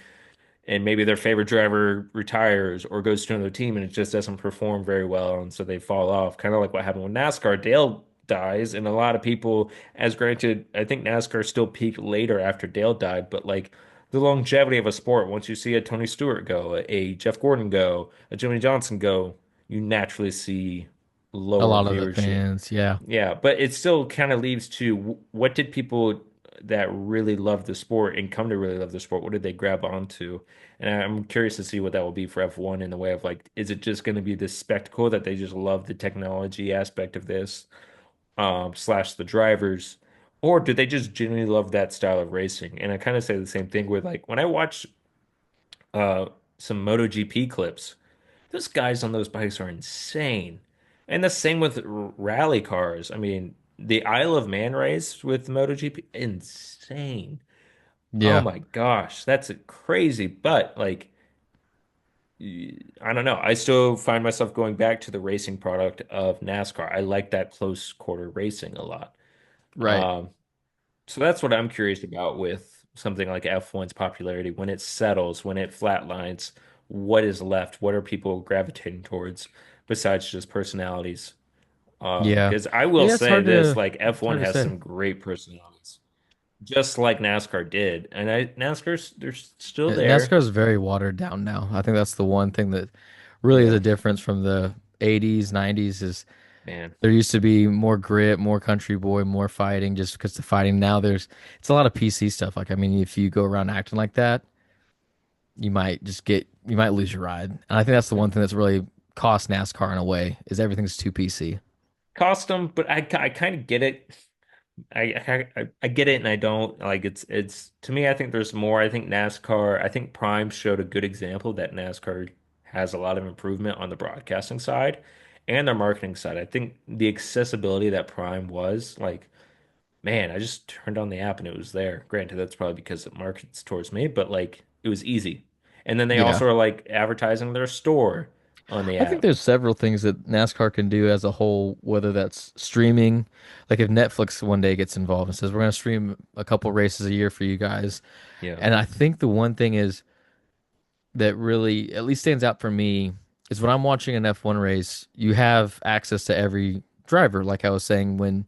and maybe their favorite driver retires or goes to another team and it just doesn't perform very well, and so they fall off. Kind of like what happened with NASCAR. Dale dies, and a lot of people, as granted, I think NASCAR still peaked later after Dale died, but like the longevity of a sport, once you see a Tony Stewart go, a Jeff Gordon go, a Jimmy Johnson go, you naturally see A lower lot of the viewership. fans, yeah. Yeah, but it still kind of leaves to what did people that really love the sport and come to really love the sport, what did they grab onto? And I'm curious to see what that will be for F1 in the way of like, is it just going to be this spectacle that they just love the technology aspect of this, slash the drivers, or do they just genuinely love that style of racing? And I kind of say the same thing with like when I watch uh some MotoGP clips, those guys on those bikes are insane. And the same with rally cars. I mean, the Isle of Man race with MotoGP, insane. Oh Yeah, my gosh, that's crazy. But like, I don't know. I still find myself going back to the racing product of NASCAR. I like that close quarter racing a lot. right. Um, so that's what I'm curious about with something like F1's popularity. When it settles, when it flatlines, what is left? What are people gravitating towards besides just personalities? Yeah. Because I will Yeah, it's say hard this, to like it's F1 hard to has say. some great personalities, just like NASCAR did. And NASCAR's they're still NASCAR there. is very watered down now. I think that's the one thing that really is a Yeah, difference from the 80s, 90s is man. there used to be more grit, more country boy, more fighting just because the fighting now there's it's a lot of PC stuff. Like I mean, if you go around acting like that, you might lose your ride. And I think that's the one thing that's really cost NASCAR in a way is everything's too PC. Cost them, but I kind of get it. I get it and I don't like it's to me I think there's more. I think NASCAR, I think Prime showed a good example that NASCAR has a lot of improvement on the broadcasting side and their marketing side. I think the accessibility that Prime was like, man, I just turned on the app and it was there. Granted, that's probably because it markets towards me, but like it was easy. And then they Yeah. also are like advertising their store on the I think app. there's several things that NASCAR can do as a whole, whether that's streaming, like if Netflix one day gets involved and says we're going to stream a couple races a year for you guys. Yeah. And I think the one thing is that really at least stands out for me is when I'm watching an F1 race, you have access to every driver. Like I was saying, when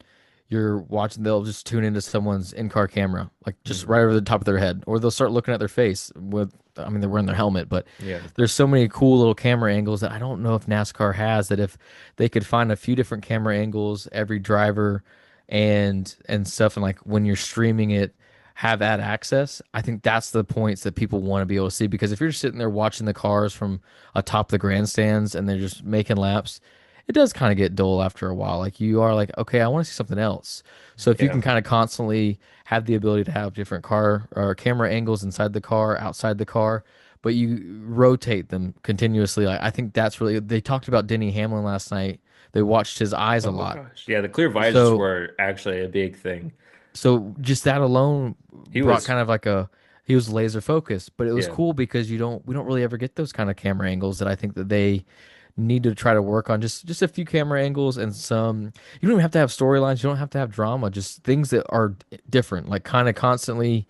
you're watching, they'll just tune into someone's in-car camera, like just Hmm. right over the top of their head, or they'll start looking at their face with, I mean, they're wearing their helmet, but Yeah. there's so many cool little camera angles that I don't know if NASCAR has that if they could find a few different camera angles, every driver, and stuff, and like when you're streaming it, have ad access. I think that's the points that people want to be able to see, because if you're just sitting there watching the cars from atop the grandstands and they're just making laps, it does kind of get dull after a while. Like you are like, okay, I want to see something else. So if you Yeah. can kind of constantly have the ability to have different car or camera angles inside the car, outside the car, but you rotate them continuously. Like I think that's really, they talked about Denny Hamlin last night. They watched his eyes a Oh lot. gosh. Yeah, the clear visors So were actually a big thing. so just that alone He brought was, kind of like a, he was laser focused, but it was yeah, cool because we don't really ever get those kind of camera angles that I think that they need to try to work on. Just a few camera angles and some, you don't even have to have storylines, you don't have to have drama, just things that are different, like kind of constantly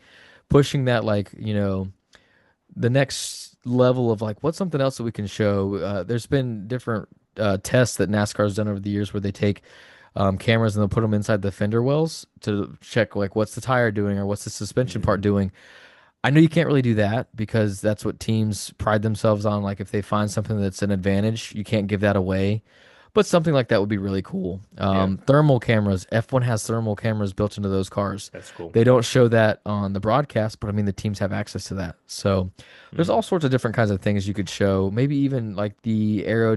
pushing that, like, the next level of like what's something else that we can show. There's been different tests that NASCAR's done over the years where they take cameras and they'll put them inside the fender wells to check like what's the tire doing or what's the suspension part hmm doing. I know you can't really do that because that's what teams pride themselves on. Like if they find something that's an advantage, you can't give that away. But something like that would be really cool. yeah, Thermal cameras. F1 has thermal cameras built into those cars. that's cool. They don't show that on the broadcast, but I mean the teams have access to that. So there's all hmm sorts of different kinds of things you could show. Maybe even like the aero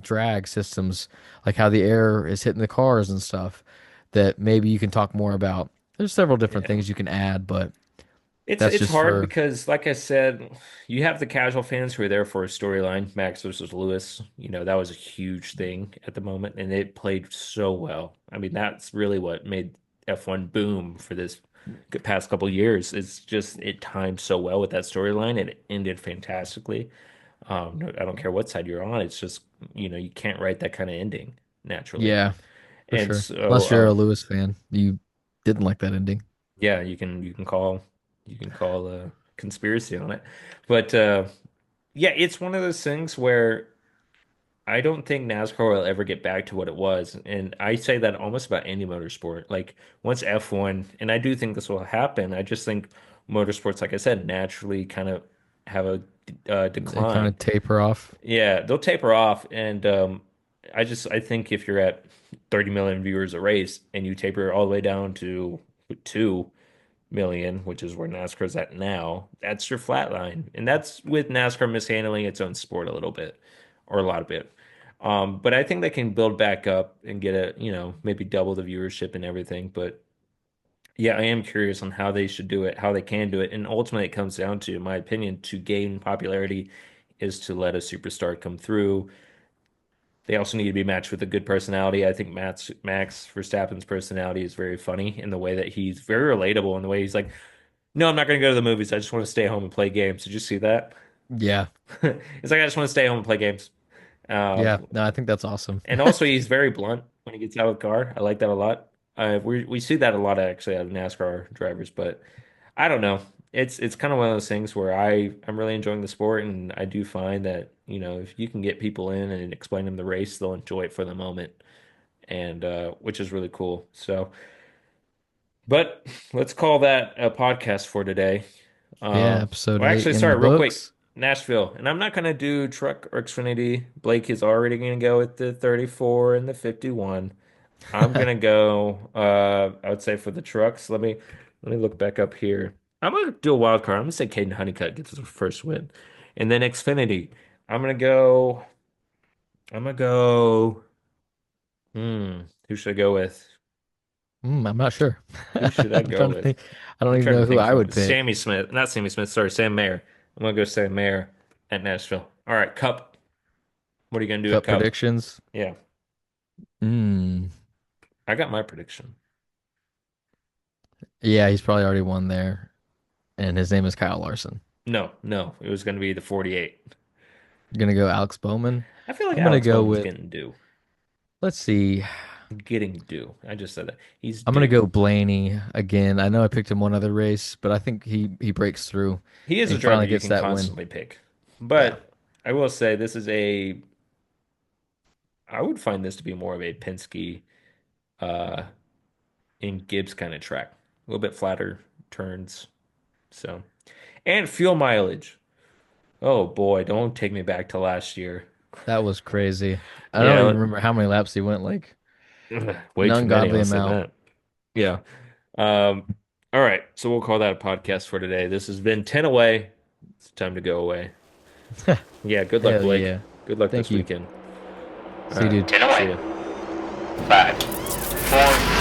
drag systems, like how the air is hitting the cars and stuff. That maybe you can talk more about. There's several different Yeah. things you can add, but that's It's just hard for. because, like I said, you have the casual fans who are there for a storyline, Max versus Lewis. That was a huge thing at the moment, and it played so well. I mean, that's really what made F1 boom for this past couple years. It's just it timed so well with that storyline, and it ended fantastically. No, I don't care what side you're on. It's just, you can't write that kind of ending naturally. Yeah, for And sure. so, Unless you're a Lewis fan, you didn't like that ending. yeah, you can call a conspiracy on it. But yeah, it's one of those things where I don't think NASCAR will ever get back to what it was. And I say that almost about any motorsport. Like once F1, and I do think this will happen, I just think motorsports, like I said, naturally kind of have a They kind decline. of taper off. Yeah, they'll taper off, and I think if you're at 30 million viewers a race and you taper all the way down to 2 million, which is where NASCAR's at now, that's your flat line, and that's with NASCAR mishandling its own sport a little bit, or a lot of it. But I think they can build back up and get maybe double the viewership and everything. But yeah, I am curious on how they should do it, how they can do it, and ultimately it comes down to, in my opinion, to gain popularity is to let a superstar come through. They also need to be matched with a good personality. I think Max Verstappen's personality is very funny in the way that he's very relatable in the way he's like, "No, I'm not going to go to the movies. I just want to stay home and play games." Did you see that? Yeah. It's like I just want to stay home and play games. Yeah. Um, No, I think that's awesome. and also he's very blunt when he gets out of the car. I like that a lot. We see that a lot actually out of NASCAR drivers, but I don't know. It's kind of one of those things where I'm really enjoying the sport, and I do find that if you can get people in and explain them the race, they'll enjoy it for the moment, and which is really cool. So, but let's call that a podcast for today. Yeah, episode Well, 8 actually, in sorry, the real quick, books. Nashville, and I'm not gonna do truck or Xfinity. Blake is already gonna go with the 34 and the 51. I'm gonna go. I would say for the trucks. Let me look back up here. I'm gonna do a wild card. I'm gonna say Caden Honeycutt gets his first win, and then Xfinity. I'm gonna go. I'm gonna go. Who should I go with? I'm not sure. Who should I I'm go trying to with? think. I don't I'm even trying to know who think I who. would pick. Sammy Smith, not Sammy Smith. Sorry, Sam Mayer. I'm gonna go Sam Mayer at Nashville. All right, Cup. What are you gonna do at Cup Cup? predictions. Yeah, Mm. I got my prediction. Yeah, he's probably already won there. And his name is Kyle Larson. No, no, it was gonna be the 48. I'm gonna go Alex Bowman. I feel like I'm gonna Alex go Bowman's with, getting due. let's see. Getting due. I just said that. He's I'm gonna due. go Blaney again. I know I picked him one other race, but I think he breaks through He is and a he driver finally you gets can that win. constantly pick. Yeah. But I will say I would find this to be more of a Penske uh in Gibbs kind of track. A little bit flatter turns. So, and fuel mileage. Oh boy, don't take me back to last year. That was crazy. I don't even Yeah, remember how many laps he went, like way an too many, ungodly I'll say amount. that. Yeah. All right. So we'll call that a podcast for today. This has been 10 away. It's time to go away. Yeah. Good luck, Hell Blake. yeah. Good luck Thank this you. weekend. All See you, right. dude. In a See way. ya. 5, 4,